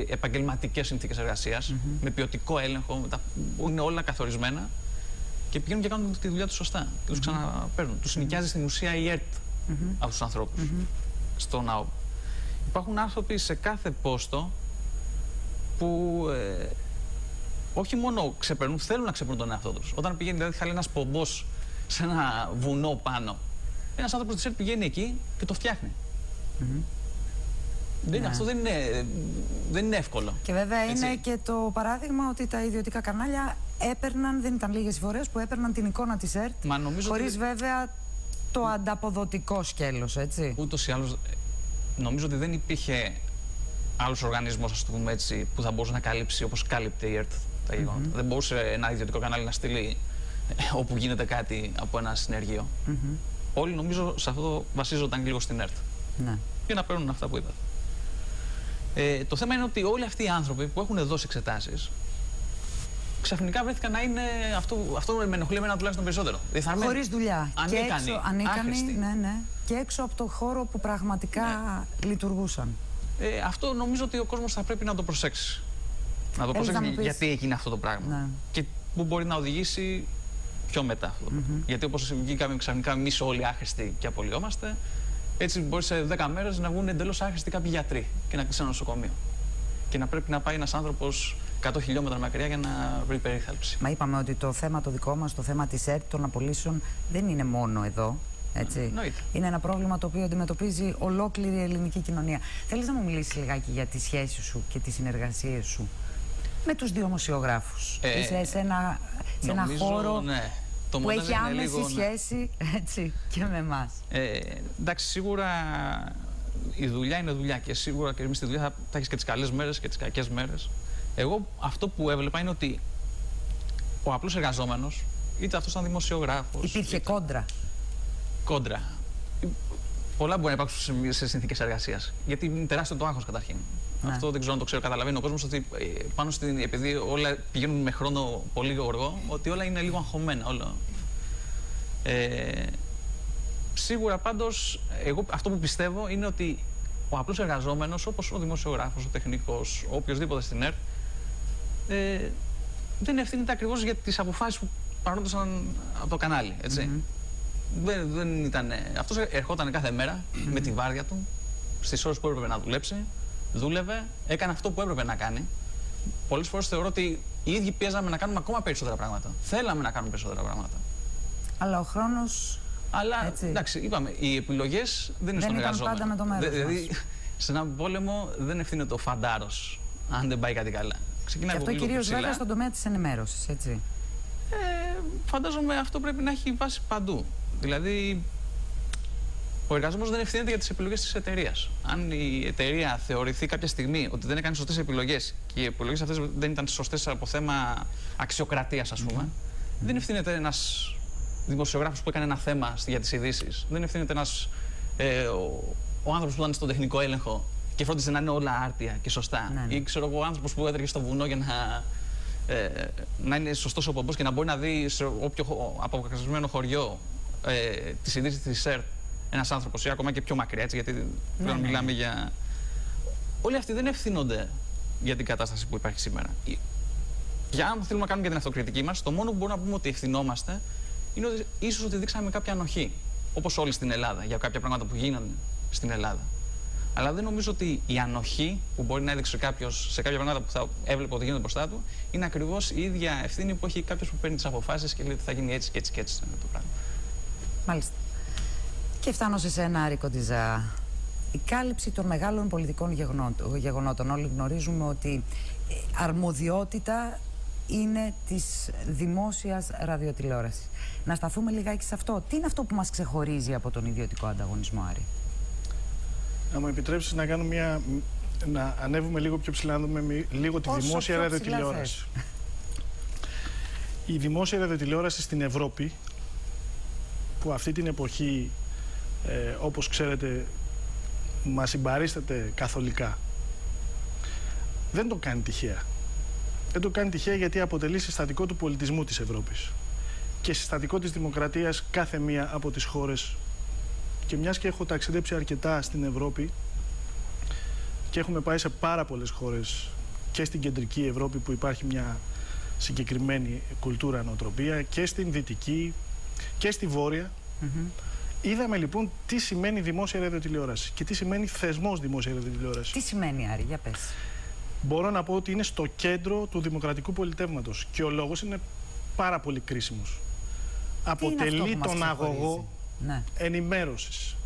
επαγγελματικές συνθήκες εργασίας, με ποιοτικό έλεγχο, που είναι όλα καθορισμένα, και πηγαίνουν και κάνουν τη δουλειά τους σωστά και τους ξαναπαίρνουν. Τους νοικιάζει στην ουσία η ΕΡΤ από τους ανθρώπους στο ΝΑΟ. Υπάρχουν άνθρωποι σε κάθε πόστο που όχι μόνο ξεπερνούν, θέλουν να ξεπερνούν τον εαυτό τους. Όταν πηγαίνει, δηλαδή, θα λέει ένας πομπός σε ένα βουνό πάνω, ένας άνθρωπος της ΕΡΤ πηγαίνει εκεί και το φτιάχνει. Αυτό δεν είναι εύκολο. Και βέβαια είναι και το παράδειγμα ότι τα ιδιωτικά κανάλια έπαιρναν, δεν ήταν λίγες φορές που έπαιρναν την εικόνα της ΕΡΤ, χωρίς βέβαια το ανταποδοτικό σκέλος, έτσι. Ούτως ή άλλως, νομίζω ότι δεν υπήρχε άλλος οργανισμός, ας το πούμε έτσι, που θα μπορούσε να καλύψει όπως κάλυπτε η ΕΡΤ τα γεγονότα. Δεν μπορούσε ένα ιδιωτικό κανάλι να στείλει όπου γίνεται κάτι από ένα συνεργείο. Όλοι, νομίζω, σε αυτό βασίζονταν λίγο στην ΕΡΤ. Και να παίρνουν αυτά που είπατε. Το θέμα είναι ότι όλοι αυτοί οι άνθρωποι που έχουν δώσει εξετάσεις ξαφνικά βρέθηκαν να είναι. Αυτό με ενοχλεί εμένα τουλάχιστον περισσότερο. Χωρίς δουλειά. Ανίκανοι. Και έξω από το χώρο που πραγματικά λειτουργούσαν. Αυτό νομίζω ότι ο κόσμος θα πρέπει να το προσέξει. Να το προσέξει γιατί έγινε αυτό το πράγμα. Και πού μπορεί να οδηγήσει πιο μετά αυτό το πράγμα. Γιατί όπως βγήκαμε ξαφνικά εμείς όλοι άχρηστοι και απολυόμαστε, έτσι μπορεί σε 10 μέρες να βγουν εντελώς άχρηστοι κάποιοι γιατροί και να κλείσει ένα νοσοκομείο. Και να πρέπει να πάει ένας άνθρωπος 100 χιλιόμετρα μακριά για να βρει περίθαλψη. Μα είπαμε ότι το θέμα το δικό μας, το θέμα της ΕΡΤ, των απολύσεων, δεν είναι μόνο εδώ. Έτσι. Είναι ένα πρόβλημα το οποίο αντιμετωπίζει ολόκληρη η ελληνική κοινωνία. Θέλεις να μου μιλήσεις λιγάκι για τις σχέσεις σου και τις συνεργασίες σου με τους δημοσιογράφους? Είσαι σε ένα χώρο που έχει άμεση σχέση, έτσι, και με εμάς. Εντάξει, σίγουρα η δουλειά είναι δουλειά και σίγουρα και εμείς στη δουλειά θα έχεις και τις καλές μέρες και τις κακές μέρες. Εγώ αυτό που έβλεπα είναι ότι ο απλός εργαζόμενος, είτε αυτός ήταν δημοσιογράφος. Υπήρχε κόντρα. Κόντρα. Πολλά μπορεί να υπάρξουν σε συνθήκες εργασίας. Γιατί είναι τεράστιο το άγχος καταρχήν. Αυτό δεν ξέρω αν το ξέρω. Καταλαβαίνει ο κόσμος ότι πάνω επειδή όλα πηγαίνουν με χρόνο πολύ γοργό, ότι όλα είναι λίγο αγχωμένα. Όλα. Σίγουρα πάντως, εγώ αυτό που πιστεύω είναι ότι ο απλός εργαζόμενος, όπως ο δημοσιογράφος, ο τεχνικός, ο οποιοσδήποτε στην ΕΡΤ, δεν ευθύνεται ακριβώς για τις αποφάσεις που παρόντουσαν από το κανάλι. Έτσι. Δεν ήταν. Αυτός ερχόταν κάθε μέρα με τη βάρδια του, στις ώρες που έπρεπε να δουλέψει, δούλευε, έκανε αυτό που έπρεπε να κάνει. Πολλές φορές θεωρώ ότι οι ίδιοι πιέζαμε να κάνουμε ακόμα περισσότερα πράγματα. Θέλαμε να κάνουμε περισσότερα πράγματα. Αλλά ο χρόνος. Αλλά εντάξει, είπαμε, οι επιλογές δεν είναι στον εργαζόμενο. Πάντα με το μέρος δηλαδή, σε έναν πόλεμο δεν ευθύνεται ο φαντάρος, αν δεν πάει κάτι καλά. Και αυτό κυρίως βέβαια στον τομέα της ενημέρωσης, έτσι. Φαντάζομαι αυτό πρέπει να έχει βάση παντού. Δηλαδή, ο εργαζόμενος δεν ευθύνεται για τις επιλογές της εταιρείας. Αν η εταιρεία θεωρηθεί κάποια στιγμή ότι δεν έκανε σωστές επιλογές και οι επιλογές αυτές δεν ήταν σωστές από θέμα αξιοκρατίας, ας πούμε, δεν ευθύνεται ένας δημοσιογράφος που έκανε ένα θέμα για τις ειδήσεις. Δεν ευθύνεται ο άνθρωπος που ήταν στον τεχνικό έλεγχο και φρόντιζε να είναι όλα άρτια και σωστά. Ή ξέρω εγώ, ο άνθρωπος που έτρεχε στο βουνό για να είναι σωστός ο πομπός και να μπορεί να δει σε όποιο αποκαταστημένο χωριό τις ειδήσεις της ΕΡΤ ένας άνθρωπος, ή ακόμα και πιο μακριά, έτσι, γιατί πλέον μιλάμε για. Όλοι αυτοί δεν ευθύνονται για την κατάσταση που υπάρχει σήμερα. Για αν θέλουμε να κάνουμε και την αυτοκριτική μας, το μόνο που μπορούμε να πούμε ότι ευθυνόμαστε είναι ότι ίσως ότι δείξαμε κάποια ανοχή όπως όλοι στην Ελλάδα, για κάποια πράγματα που γίνανε στην Ελλάδα. Αλλά δεν νομίζω ότι η ανοχή που μπορεί να έδειξε κάποιος σε κάποια πράγματα που θα έβλεπε ότι γίνονται μπροστά του είναι ακριβώς η ίδια ευθύνη που έχει κάποιος που παίρνει τις αποφάσεις και λέει ότι θα γίνει έτσι και έτσι και έτσι το πράγμα. Μάλιστα. Και φτάνω σε σένα, Άρη Κοντιζά. Η κάλυψη των μεγάλων πολιτικών γεγονότων. Όλοι γνωρίζουμε ότι αρμοδιότητα είναι της δημόσιας ραδιοτηλεόρασης. Να σταθούμε λιγάκι σε αυτό. Τι είναι αυτό που μας ξεχωρίζει από τον ιδιωτικό ανταγωνισμό, Άρη? Να μου επιτρέψεις να ανέβουμε λίγο πιο ψηλά, να δούμε λίγο τη δημόσια ραδιοτηλεόραση. Η δημόσια ραδιοτηλεόραση στην Ευρώπη, που αυτή την εποχή, όπως ξέρετε, μας συμπαρίσταται καθολικά, δεν το κάνει τυχαία. Δεν το κάνει τυχαία γιατί αποτελεί συστατικό του πολιτισμού της Ευρώπης και συστατικό της δημοκρατίας κάθε μία από τις χώρες. Και μιας και έχω ταξιδέψει αρκετά στην Ευρώπη και έχουμε πάει σε πάρα πολλές χώρες και στην κεντρική Ευρώπη που υπάρχει μια συγκεκριμένη κουλτούρα, νοοτροπία, και στην δυτική και στη βόρεια, είδαμε λοιπόν τι σημαίνει δημόσια ραδιοτηλεόραση και τι σημαίνει θεσμός δημόσια ραδιοτηλεόραση. Τι σημαίνει, Άρη, για πες. Μπορώ να πω ότι είναι στο κέντρο του δημοκρατικού πολιτεύματος και ο λόγος είναι πάρα πολύ κρίσιμος. Αποτελεί τον αγωγό ενημέρωσης,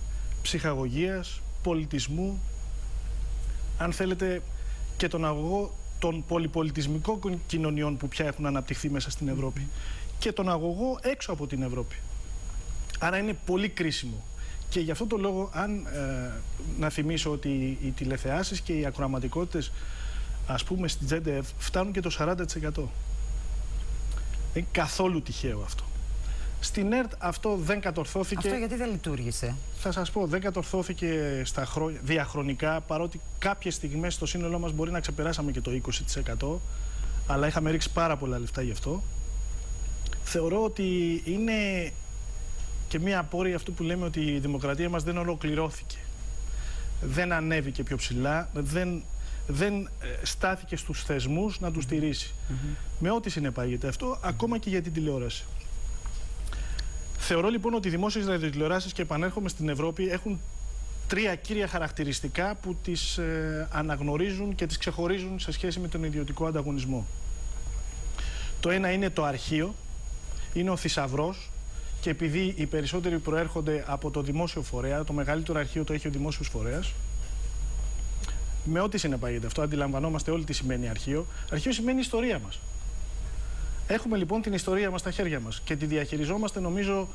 ψυχαγωγίας, πολιτισμού, αν θέλετε, και τον αγωγό των πολυπολιτισμικών κοινωνιών που πια έχουν αναπτυχθεί μέσα στην Ευρώπη και τον αγωγό έξω από την Ευρώπη. Άρα είναι πολύ κρίσιμο. Και γι' αυτό το λόγο, να θυμίσω ότι οι τηλεθεάσεις και οι ακροαματικότητες, ας πούμε, στην ZDF φτάνουν και το 40%. Δεν είναι καθόλου τυχαίο αυτό. Στην ΕΡΤ αυτό δεν κατορθώθηκε. Αυτό γιατί δεν λειτουργήσε? Θα σας πω, δεν κατορθώθηκε στα διαχρονικά, παρότι κάποιες στιγμές στο σύνολό μας μπορεί να ξεπεράσαμε και το 20%, αλλά είχαμε ρίξει πάρα πολλά λεφτά γι' αυτό. Θεωρώ ότι είναι και μία απόρρεια αυτού που λέμε ότι η δημοκρατία μας δεν ολοκληρώθηκε. Δεν ανέβηκε πιο ψηλά, δεν στάθηκε στους θεσμούς να τους στηρίσει. Με ό,τι συνεπάγεται αυτό, ακόμα και για την τηλεόραση. Θεωρώ λοιπόν ότι οι δημόσιες ραδιοτηλεοράσεις, και επανέρχομαι στην Ευρώπη, έχουν τρία κύρια χαρακτηριστικά που τις αναγνωρίζουν και τις ξεχωρίζουν σε σχέση με τον ιδιωτικό ανταγωνισμό. Το ένα είναι το αρχείο, είναι ο θησαυρός, και επειδή οι περισσότεροι προέρχονται από το δημόσιο φορέα, το μεγαλύτερο αρχείο το έχει ο δημόσιος φορέας. Με ό,τι συνεπάγεται αυτό, αντιλαμβανόμαστε όλοι τι σημαίνει αρχείο. Αρχείο σημαίνει ιστορία μας. Έχουμε λοιπόν την ιστορία μας στα χέρια μας και τη διαχειριζόμαστε, νομίζω,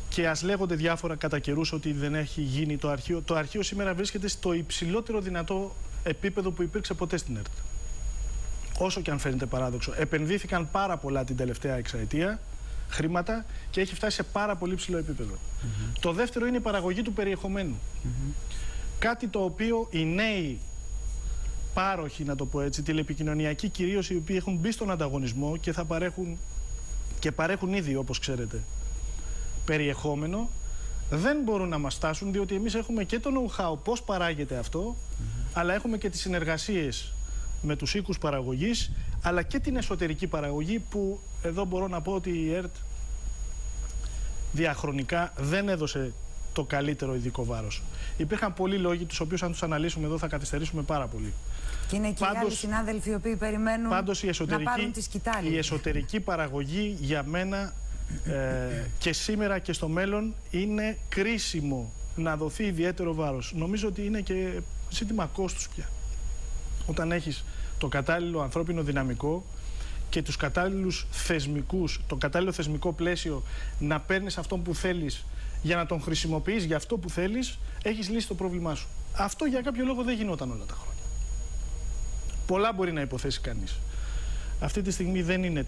και ας λέγονται διάφορα κατά καιρούς ότι δεν έχει γίνει το αρχείο. Το αρχείο σήμερα βρίσκεται στο υψηλότερο δυνατό επίπεδο που υπήρξε ποτέ στην ΕΡΤ. Όσο και αν φαίνεται παράδοξο. Επενδύθηκαν πάρα πολλά την τελευταία εξαετία χρήματα και έχει φτάσει σε πάρα πολύ ψηλό επίπεδο. Το δεύτερο είναι η παραγωγή του περιεχομένου. Κάτι το οποίο οι νέοι πάροχοι, να το πω έτσι, τηλεπικοινωνιακοί κυρίως, οι οποίοι έχουν μπει στον ανταγωνισμό και θα παρέχουν και παρέχουν ήδη, όπως ξέρετε, περιεχόμενο, δεν μπορούν να μας φτάσουν, διότι εμείς έχουμε και το know-how πώς παράγεται αυτό, αλλά έχουμε και τις συνεργασίες με τους οίκους παραγωγής, αλλά και την εσωτερική παραγωγή, που εδώ μπορώ να πω ότι η ΕΡΤ διαχρονικά δεν έδωσε το καλύτερο ειδικό βάρος. Υπήρχαν πολλοί λόγοι, τους οποίους αν τους αναλύσουμε εδώ θα καθυστερήσουμε πάρα πολύ. Και είναι και οι άλλοι συνάδελφοι οι οποίοι περιμένουν να πάρουν τη σκητάλη. Η εσωτερική παραγωγή για μένα και σήμερα και στο μέλλον είναι κρίσιμο να δοθεί ιδιαίτερο βάρος. Νομίζω ότι είναι και ζήτημα κόστους πια. Όταν έχεις το κατάλληλο ανθρώπινο δυναμικό και τους κατάλληλους θεσμικούς, το κατάλληλο θεσμικό πλαίσιο να παίρνεις αυτόν που θέλεις για να τον χρησιμοποιείς για αυτό που θέλεις, έχεις λύσει το πρόβλημά σου. Αυτό για κάποιο λόγο δεν γινόταν όλα τα χρόνια. Πολλά μπορεί να υποθέσει κανείς. Αυτή τη στιγμή δεν είναι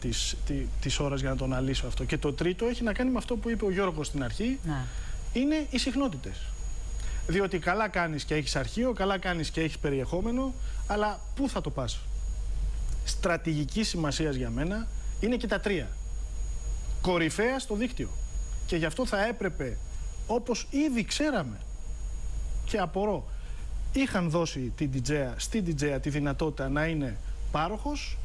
της ώρας για να το αναλύσω αυτό. Και το τρίτο έχει να κάνει με αυτό που είπε ο Γιώργος στην αρχή, είναι οι συχνότητες. Διότι καλά κάνεις και έχεις αρχείο, καλά κάνεις και έχεις περιεχόμενο, αλλά πού θα το πας? Στρατηγική σημασίας για μένα είναι και τα τρία. Κορυφαία στο δίκτυο. Και γι' αυτό θα έπρεπε, όπως ήδη ξέραμε και απορώ, είχαν δώσει στην DJA τη δυνατότητα να είναι πάροχος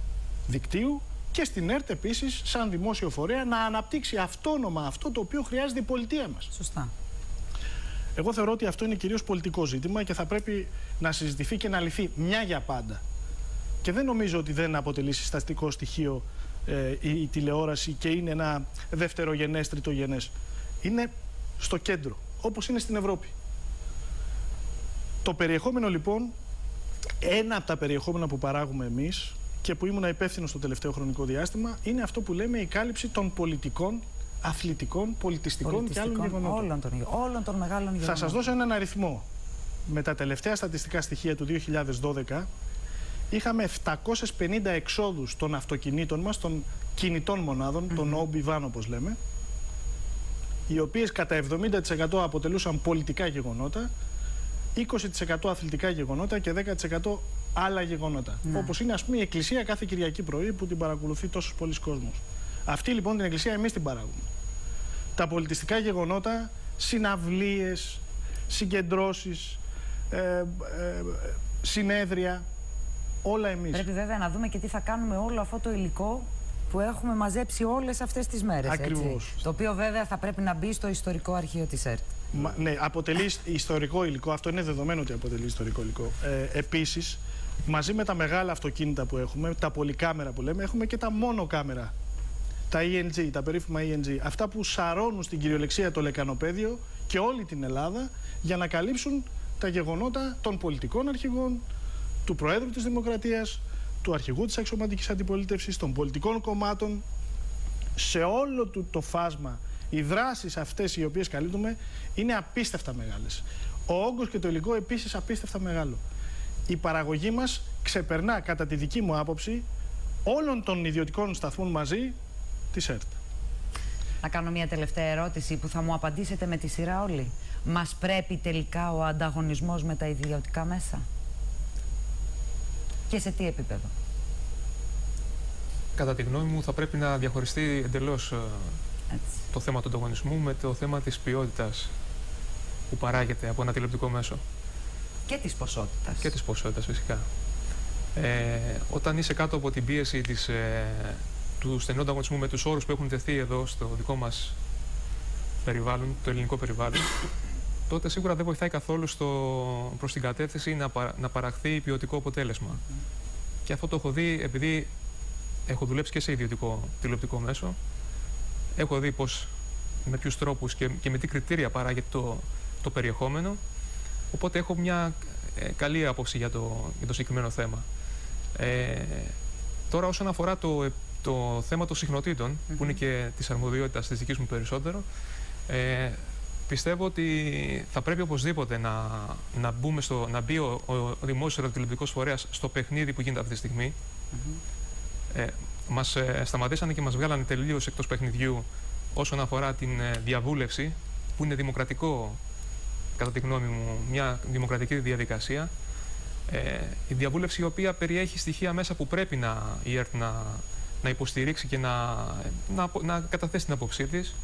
δικτύου και στην ΕΡΤ επίσης, σαν δημόσιο φορέα, να αναπτύξει αυτόνομα αυτό το οποίο χρειάζεται η πολιτεία μας. Σωστά. Εγώ θεωρώ ότι αυτό είναι κυρίως πολιτικό ζήτημα και θα πρέπει να συζητηθεί και να λυθεί μια για πάντα. Και δεν νομίζω ότι δεν αποτελεί συστατικό στοιχείο η τηλεόραση και είναι ένα δευτερογενές, τριτογενές. Είναι στο κέντρο, όπως είναι στην Ευρώπη. Το περιεχόμενο λοιπόν, ένα από τα περιεχόμενα που παράγουμε εμείς και που ήμουν υπεύθυνος στο τελευταίο χρονικό διάστημα, είναι αυτό που λέμε η κάλυψη των πολιτικών, αθλητικών, πολιτιστικών και άλλων γεγονότων. Όλων των μεγάλων γεγονότων. Θα σας δώσω έναν αριθμό. Με τα τελευταία στατιστικά στοιχεία του 2012 είχαμε 750 εξόδους των αυτοκινήτων μας, των κινητών μονάδων, των OB-van όπως λέμε, οι οποίες κατά 70% αποτελούσαν πολιτικά γεγονότα, 20% αθλητικά γεγονότα και 10% άλλα γεγονότα. Όπως είναι, ας πούμε, η Εκκλησία κάθε Κυριακή πρωί που την παρακολουθεί τόσος πολλής κόσμος. Αυτή λοιπόν την Εκκλησία εμείς την παράγουμε. Τα πολιτιστικά γεγονότα, συναυλίες, συγκεντρώσεις, συνέδρια, όλα εμείς. Πρέπει βέβαια να δούμε και τι θα κάνουμε όλο αυτό το υλικό που έχουμε μαζέψει όλες αυτές τις μέρες. Ακριβώς. Το οποίο βέβαια θα πρέπει να μπει στο ιστορικό αρχείο της ΕΡΤ. Ναι, αποτελεί ιστορικό υλικό. Αυτό είναι δεδομένο ότι αποτελεί ιστορικό υλικό. Επίσης, μαζί με τα μεγάλα αυτοκίνητα που έχουμε, τα πολυκάμερα που λέμε, έχουμε και τα μονοκάμερα. Τα ENG, τα περίφημα ENG. Αυτά που σαρώνουν στην κυριολεξία το λεκανοπέδιο και όλη την Ελλάδα για να καλύψουν τα γεγονότα των πολιτικών αρχηγών, του Προέδρου της Δημοκρατίας, του αρχηγού της αξιωματικής αντιπολίτευσης, των πολιτικών κομμάτων. Σε όλο το φάσμα, οι δράσεις αυτές οι οποίες καλύπτουμε είναι απίστευτα μεγάλες. Ο όγκος και το υλικό επίσης απίστευτα μεγάλο. Η παραγωγή μας ξεπερνά, κατά τη δική μου άποψη, όλων των ιδιωτικών σταθμών μαζί της ΕΡΤ. Να κάνω μια τελευταία ερώτηση που θα μου απαντήσετε με τη σειρά όλοι. Μας πρέπει τελικά ο ανταγωνισμός με τα ιδιωτικά μέσα? Και σε τι επίπεδο? Κατά τη γνώμη μου θα πρέπει να διαχωριστεί εντελώς το θέμα του ανταγωνισμού με το θέμα της ποιότητας που παράγεται από ένα τηλεοπτικό μέσο. Και της ποσότητας. Και της ποσότητας φυσικά. Όταν είσαι κάτω από την πίεση του στενού ανταγωνισμού με τους όρους που έχουν τεθεί εδώ στο δικό μας περιβάλλον, το ελληνικό περιβάλλον, τότε σίγουρα δεν βοηθάει καθόλου προς την κατεύθυνση να παραχθεί ποιοτικό αποτέλεσμα. Και αυτό το έχω δει επειδή έχω δουλέψει και σε ιδιωτικό τηλεοπτικό μέσο. Έχω δει με ποιους τρόπους και με τι κριτήρια παράγεται το περιεχόμενο. Οπότε έχω μια καλή άποψη για το συγκεκριμένο θέμα. Τώρα όσον αφορά το θέμα των συχνοτήτων, που είναι και της αρμοδιότητας της δικής μου περισσότερο, πιστεύω ότι θα πρέπει οπωσδήποτε να μπει ο δημόσιος ραδιοτηλεοπτικός φορέας στο παιχνίδι που γίνεται αυτή τη στιγμή. Μας σταματήσανε και μας βγάλανε τελείως εκτός παιχνιδιού όσον αφορά την διαβούλευση, που είναι δημοκρατικό, κατά τη γνώμη μου, μια δημοκρατική διαδικασία. Η διαβούλευση η οποία περιέχει στοιχεία μέσα που πρέπει η ΕΡΤ να υποστηρίξει και να καταθέσει την άποψή της,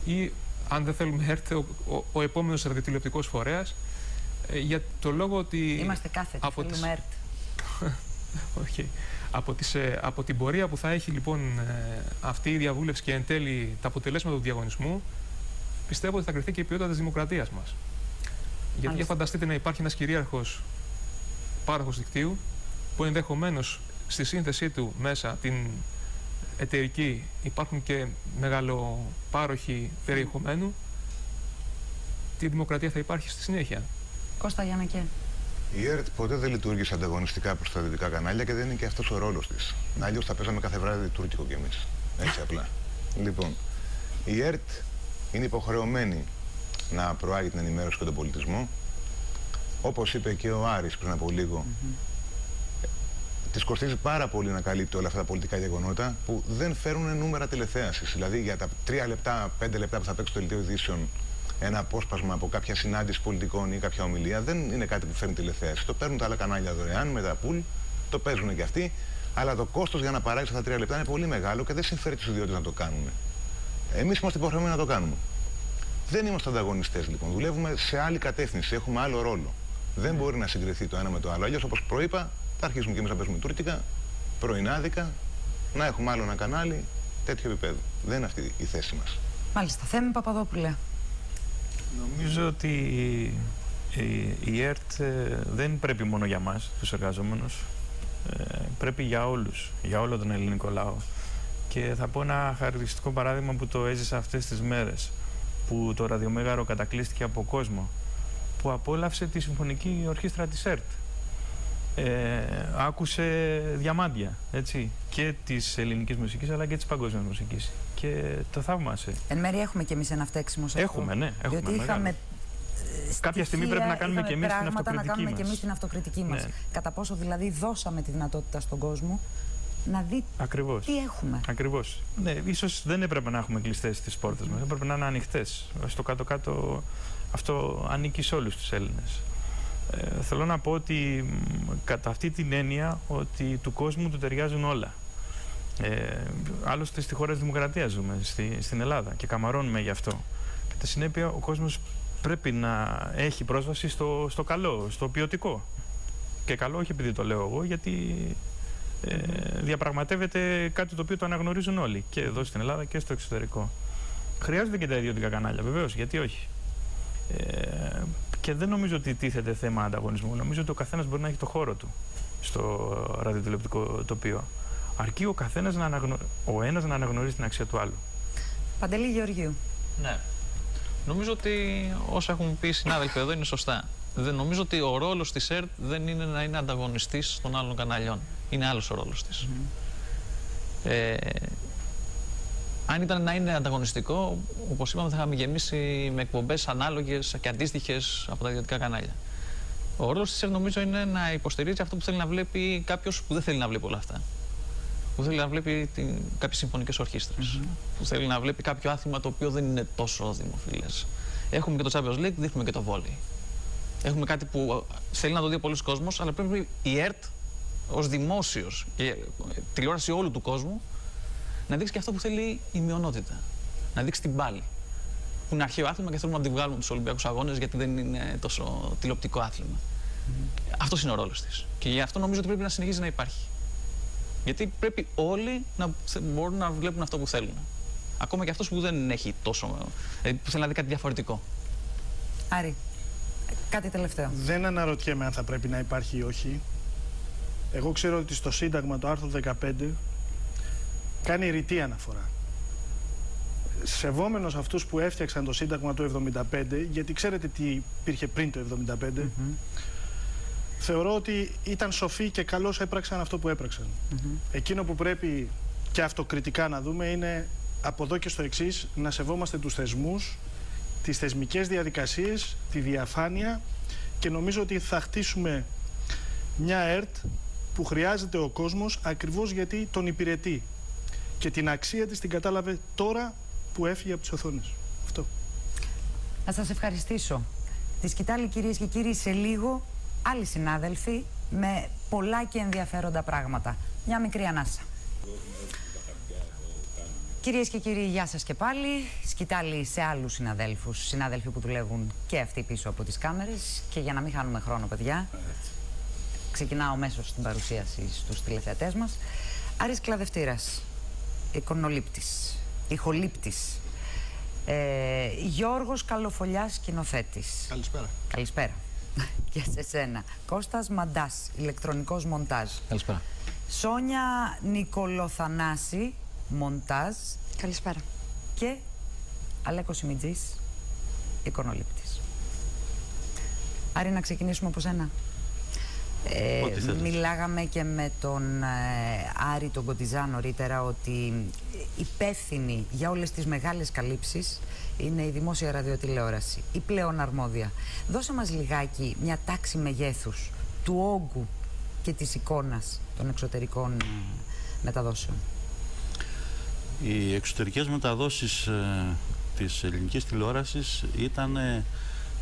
ή αν δεν θέλουμε ΕΡΤ, ο επόμενος ραδιοτηλεοπτικός φορέας, για το λόγο ότι... Είμαστε κάθετοι, θέλουμε ΕΡΤ. Okay. Από την πορεία που θα έχει λοιπόν αυτή η διαβούλευση και εν τέλει τα αποτελέσματα του διαγωνισμού, πιστεύω ότι θα κριθεί και η ποιότητα της δημοκρατίας μας. Γιατί για φανταστείτε να υπάρχει ένας κυρίαρχος πάροχος δικτύου που ενδεχομένως στη σύνθεσή του μέσα την εταιρική υπάρχουν και μεγαλοπάροχοι περιεχομένου, τι δημοκρατία θα υπάρχει στη συνέχεια? Κώστα Γιαννακέ. Η ΕΡΤ ποτέ δεν λειτουργήσε ανταγωνιστικά προς τα δυτικά κανάλια και δεν είναι και αυτός ο ρόλος της. Αλλιώς θα παίζαμε κάθε βράδυ τουρκικό κι εμείς. Έτσι απλά. Λοιπόν, η ΕΡΤ είναι υποχρεωμένη να προάγει την ενημέρωση και τον πολιτισμό. Όπως είπε και ο Άρης πριν από λίγο, της κοστίζει πάρα πολύ να καλύπτει όλα αυτά τα πολιτικά γεγονότα που δεν φέρουν νούμερα τηλεθέασης. Δηλαδή για τα 3 λεπτά, 5 λεπτά που θα παίξει το δελτίο ειδήσεων ένα απόσπασμα από κάποια συνάντηση πολιτικών ή κάποια ομιλία, δεν είναι κάτι που φέρνει τηλεθέαση. Το παίρνουν τα άλλα κανάλια δωρεάν με τα πουλ, το παίζουν και αυτοί, αλλά το κόστος για να παράξει αυτά τα 3 λεπτά είναι πολύ μεγάλο και δεν συμφέρει τους ιδιώτες να το κάνουν. Εμείς είμαστε υποχρεωμένοι να το κάνουμε. Δεν είμαστε ανταγωνιστές λοιπόν. Δουλεύουμε σε άλλη κατεύθυνση, έχουμε άλλο ρόλο. Δεν μπορεί να συγκριθεί το ένα με το άλλο. Αλλιώς, όπως προείπα, θα αρχίσουμε και εμείς να παίζουμε τουρκικά, πρωινάδικα να έχουμε άλλο ένα κανάλι τέτοιο επίπεδο. Δεν είναι αυτή η θέση μας. Μάλιστα. Θέμη Παπαδόπουλε. Νομίζω ότι η ΕΡΤ δεν πρέπει μόνο για μας, τους εργαζόμενους. Πρέπει για όλους, για όλο τον ελληνικό λαό. Και θα πω ένα χαρακτηριστικό παράδειγμα που το έζησα αυτές τις μέρες, που το ραδιομέγαρο κατακλείστηκε από κόσμο, που απόλαυσε τη Συμφωνική Ορχήστρα της ΕΡΤ. Άκουσε διαμάντια, έτσι, και της ελληνικής μουσικής αλλά και της παγκόσμιας μουσικής. Και το θαύμασε. Εν μέρει έχουμε κι εμείς ένα φταίξιμο σε αυτό. Έχουμε, ναι. Έχουμε, διότι είχαμε κάποια στιγμή πρέπει να κάνουμε και εμείς την αυτοκριτική μας. να κάνουμε και εμείς την αυτοκριτική μας. Ναι. Κατά πόσο δηλαδή δώσαμε τη δυνατότητα στον κόσμο να δει Ακριβώς. τι έχουμε. Ακριβώς. Ναι, ίσως δεν έπρεπε να έχουμε κλειστές τις πόρτες μας. Έπρεπε να είναι ανοιχτές. Στο κάτω-κάτω αυτό ανήκει σε όλους τους Έλληνες. Θέλω να πω ότι κατά αυτή την έννοια ότι του κόσμου του ταιριάζουν όλα. Άλλωστε στη χώρα της δημοκρατίας ζούμε, στην Ελλάδα, και καμαρώνουμε γι' αυτό. Κατά συνέπεια ο κόσμος πρέπει να έχει πρόσβαση στο καλό, στο ποιοτικό. Και καλό όχι επειδή το λέω εγώ, γιατί διαπραγματεύεται κάτι το οποίο το αναγνωρίζουν όλοι, και εδώ στην Ελλάδα και στο εξωτερικό. Χρειάζονται και τα ιδιωτικά κανάλια, βεβαίως, γιατί όχι. Και δεν νομίζω ότι τίθεται θέμα ανταγωνισμού. Νομίζω ότι ο καθένας μπορεί να έχει το χώρο του στο ραδιοτηλεοπτικό τοπίο. Αρκεί ο καθένας ο ένας να αναγνωρίζει την αξία του άλλου. Παντελή Γεωργίου. Ναι. Νομίζω ότι όσα έχουν πει οι συνάδελφοι εδώ είναι σωστά. Δεν νομίζω ότι ο ρόλος της ΕΡΤ δεν είναι να είναι ανταγωνιστής των άλλων καναλιών. Είναι άλλος ο ρόλος της. Αν ήταν να είναι ανταγωνιστικό, όπως είπαμε, θα είχαμε γεμίσει με εκπομπές ανάλογες και αντίστοιχες από τα ιδιωτικά κανάλια. Ο ρόλος της ΕΡΤ νομίζω είναι να υποστηρίζει αυτό που θέλει να βλέπει κάποιος που δεν θέλει να βλέπει όλα αυτά. Που θέλει να βλέπει κάποιες συμφωνικές ορχήστρες. Που θέλει να βλέπει κάποιο άθλημα το οποίο δεν είναι τόσο δημοφιλές. Έχουμε και το Champions League, δείχνουμε και το βόλεϊ. Έχουμε κάτι που θέλει να το δει πολλοί κόσμος, αλλά πρέπει η ΕΡΤ ως δημόσιος και τηλεόραση όλου του κόσμου να δείξει και αυτό που θέλει η μειονότητα. Να δείξει την μπάλη. Που είναι αρχαίο άθλημα και θέλουμε να τη βγάλουμε από τους Ολυμπιακούς Αγώνες, γιατί δεν είναι τόσο τηλεοπτικό άθλημα. Αυτός είναι ο ρόλος της. Και γι' αυτό νομίζω ότι πρέπει να συνεχίζει να υπάρχει. Γιατί πρέπει όλοι να μπορούν να βλέπουν αυτό που θέλουν. Ακόμα και αυτός που δεν έχει τόσο. Που θέλει να δει κάτι διαφορετικό. Άρη, κάτι τελευταίο. Δεν αναρωτιέμαι αν θα πρέπει να υπάρχει ή όχι. Εγώ ξέρω ότι στο Σύνταγμα το άρθρο 15 κάνει ρητή αναφορά. Σεβόμενος αυτούς που έφτιαξαν το Σύνταγμα το 75, γιατί ξέρετε τι υπήρχε πριν το 75, θεωρώ ότι ήταν σοφοί και καλώς έπραξαν αυτό που έπραξαν. Εκείνο που πρέπει και αυτοκριτικά να δούμε είναι από εδώ και στο εξής, να σεβόμαστε τους θεσμούς, τις θεσμικές διαδικασίες, τη διαφάνεια, και νομίζω ότι θα χτίσουμε μια ΕΡΤ που χρειάζεται ο κόσμος ακριβώς γιατί τον υπηρετεί. Και την αξία της την κατάλαβε τώρα που έφυγε από τις οθόνες. Αυτό. Να σας ευχαριστήσω. Τη σκητάλη, κυρίες και κύριοι, σε λίγο άλλοι συνάδελφοι με πολλά και ενδιαφέροντα πράγματα. Μια μικρή ανάσα. Κυρίες και κύριοι, γεια σας και πάλι. Σκητάλη σε άλλους συναδέλφους, συνάδελφοι που δουλεύουν και αυτοί πίσω από τις κάμερες. Και για να μην χάνουμε χρόνο, παιδιά, ξεκινάω μέσω στην παρουσίαση στους τηλεθεατές μας. Άρης Κλαδευτήρας, εικονολήπτης, ηχολήπτης. Γιώργος Καλοφολιάς, σκηνοθέτης. Καλησπέρα. Καλησπέρα. Και σε σένα. Κώστας Μαντάς, ηλεκτρονικός μοντάζ. Καλησπέρα. Σόνια Νικολοθανάση, μοντάζ. Καλησπέρα. Και Αλέκος Σιμιτζής, εικονολήπτης. Άρη, να ξεκινήσουμε από σένα. Μιλάγαμε και με τον Άρη τον Κοντιζά νωρίτερα ότι υπεύθυνη για όλες τις μεγάλες καλύψεις είναι η δημόσια ραδιοτηλεόραση, η πλέον αρμόδια. Δώσε μας λιγάκι μια τάξη μεγέθους του όγκου και της εικόνας των εξωτερικών μεταδόσεων. Οι εξωτερικές μεταδόσεις της ελληνικής τηλεόρασης ήταν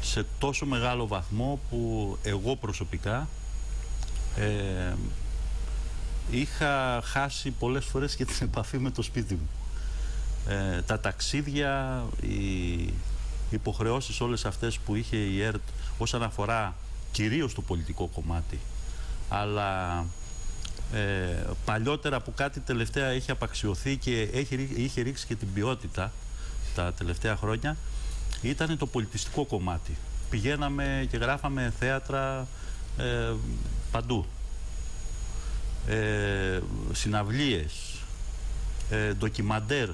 σε τόσο μεγάλο βαθμό που εγώ προσωπικά είχα χάσει πολλές φορές και την επαφή με το σπίτι μου. Τα ταξίδια, οι υποχρεώσεις όλες αυτές που είχε η ΕΡΤ όσον αφορά κυρίως το πολιτικό κομμάτι, αλλά παλιότερα που κάτι τελευταία έχει απαξιωθεί και είχε ρίξει και την ποιότητα τα τελευταία χρόνια, ήταν το πολιτιστικό κομμάτι. Πηγαίναμε και γράφαμε θέατρα παντού. Συναυλίες, ντοκιμαντέρ,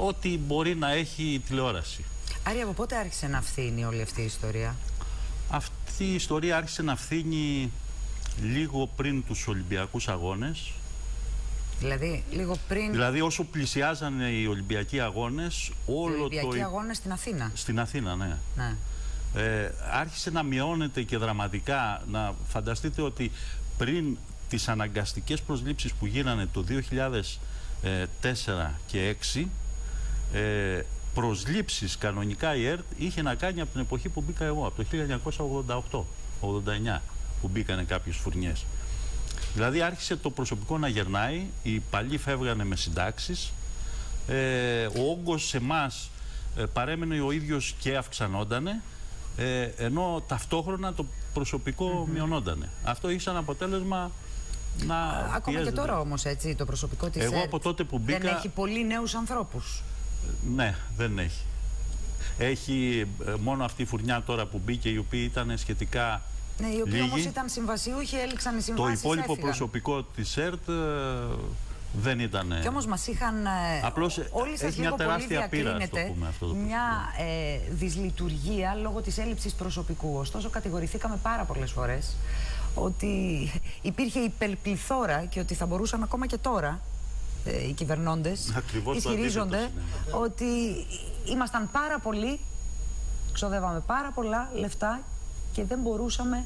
ό,τι μπορεί να έχει η τηλεόραση. Άρη, από πότε άρχισε να φθήνει όλη αυτή η ιστορία? Αυτή η ιστορία άρχισε να φθήνει λίγο πριν τους Ολυμπιακούς Αγώνες. Δηλαδή, λίγο πριν. Δηλαδή, όσο πλησιάζανε οι Ολυμπιακοί Αγώνες, όλο οι Ολυμπιακοί Αγώνες στην Αθήνα. Στην Αθήνα, ναι. Άρχισε να μειώνεται και δραματικά. Να φανταστείτε ότι πριν τις αναγκαστικές προσλήψεις που γίνανε το 2004 και 2006, προσλήψεις κανονικά η ΕΡΤ είχε να κάνει από την εποχή που μπήκα εγώ, από το 1988-89 που μπήκανε κάποιες φουρνιές. Δηλαδή άρχισε το προσωπικό να γερνάει, οι παλιοί φεύγανε με συντάξεις, ο όγκος σε εμάς παρέμενε ο ίδιος και αυξανόντανε, ενώ ταυτόχρονα το προσωπικό μειωνόντανε. Αυτό είχε σαν αποτέλεσμα να ακόμα πιέζεται. Και τώρα όμως, έτσι, το προσωπικό της Εγώ ΕΡΤ από τότε που μπήκα, δεν έχει πολλοί νέους ανθρώπους. Ναι, δεν έχει. Έχει μόνο αυτή η φουρνιά τώρα που μπήκε, οι οποίοι ήταν σχετικά Ναι, οι οποίοι λίγοι. όμως ήταν συμβασιούχοι, έληξαν οι συμβάσεις. Το υπόλοιπο έφυγαν. προσωπικό της ΕΡΤ δεν ήταν. Και όμως μας είχαν. Απλώς όλοι σας έχει μια λίγο πολύ τεράστια πείρα, ας το διακρίνεται πούμε, αυτό το μια δυσλειτουργία λόγω της έλλειψης προσωπικού. Ωστόσο, κατηγορηθήκαμε πάρα πολλές φορές ότι υπήρχε υπερπληθώρα και ότι θα μπορούσαν ακόμα και τώρα οι κυβερνώντες ισχυρίζονται ότι ήμασταν πάρα πολλοί, ξοδεύαμε πάρα πολλά λεφτά και δεν μπορούσαν Η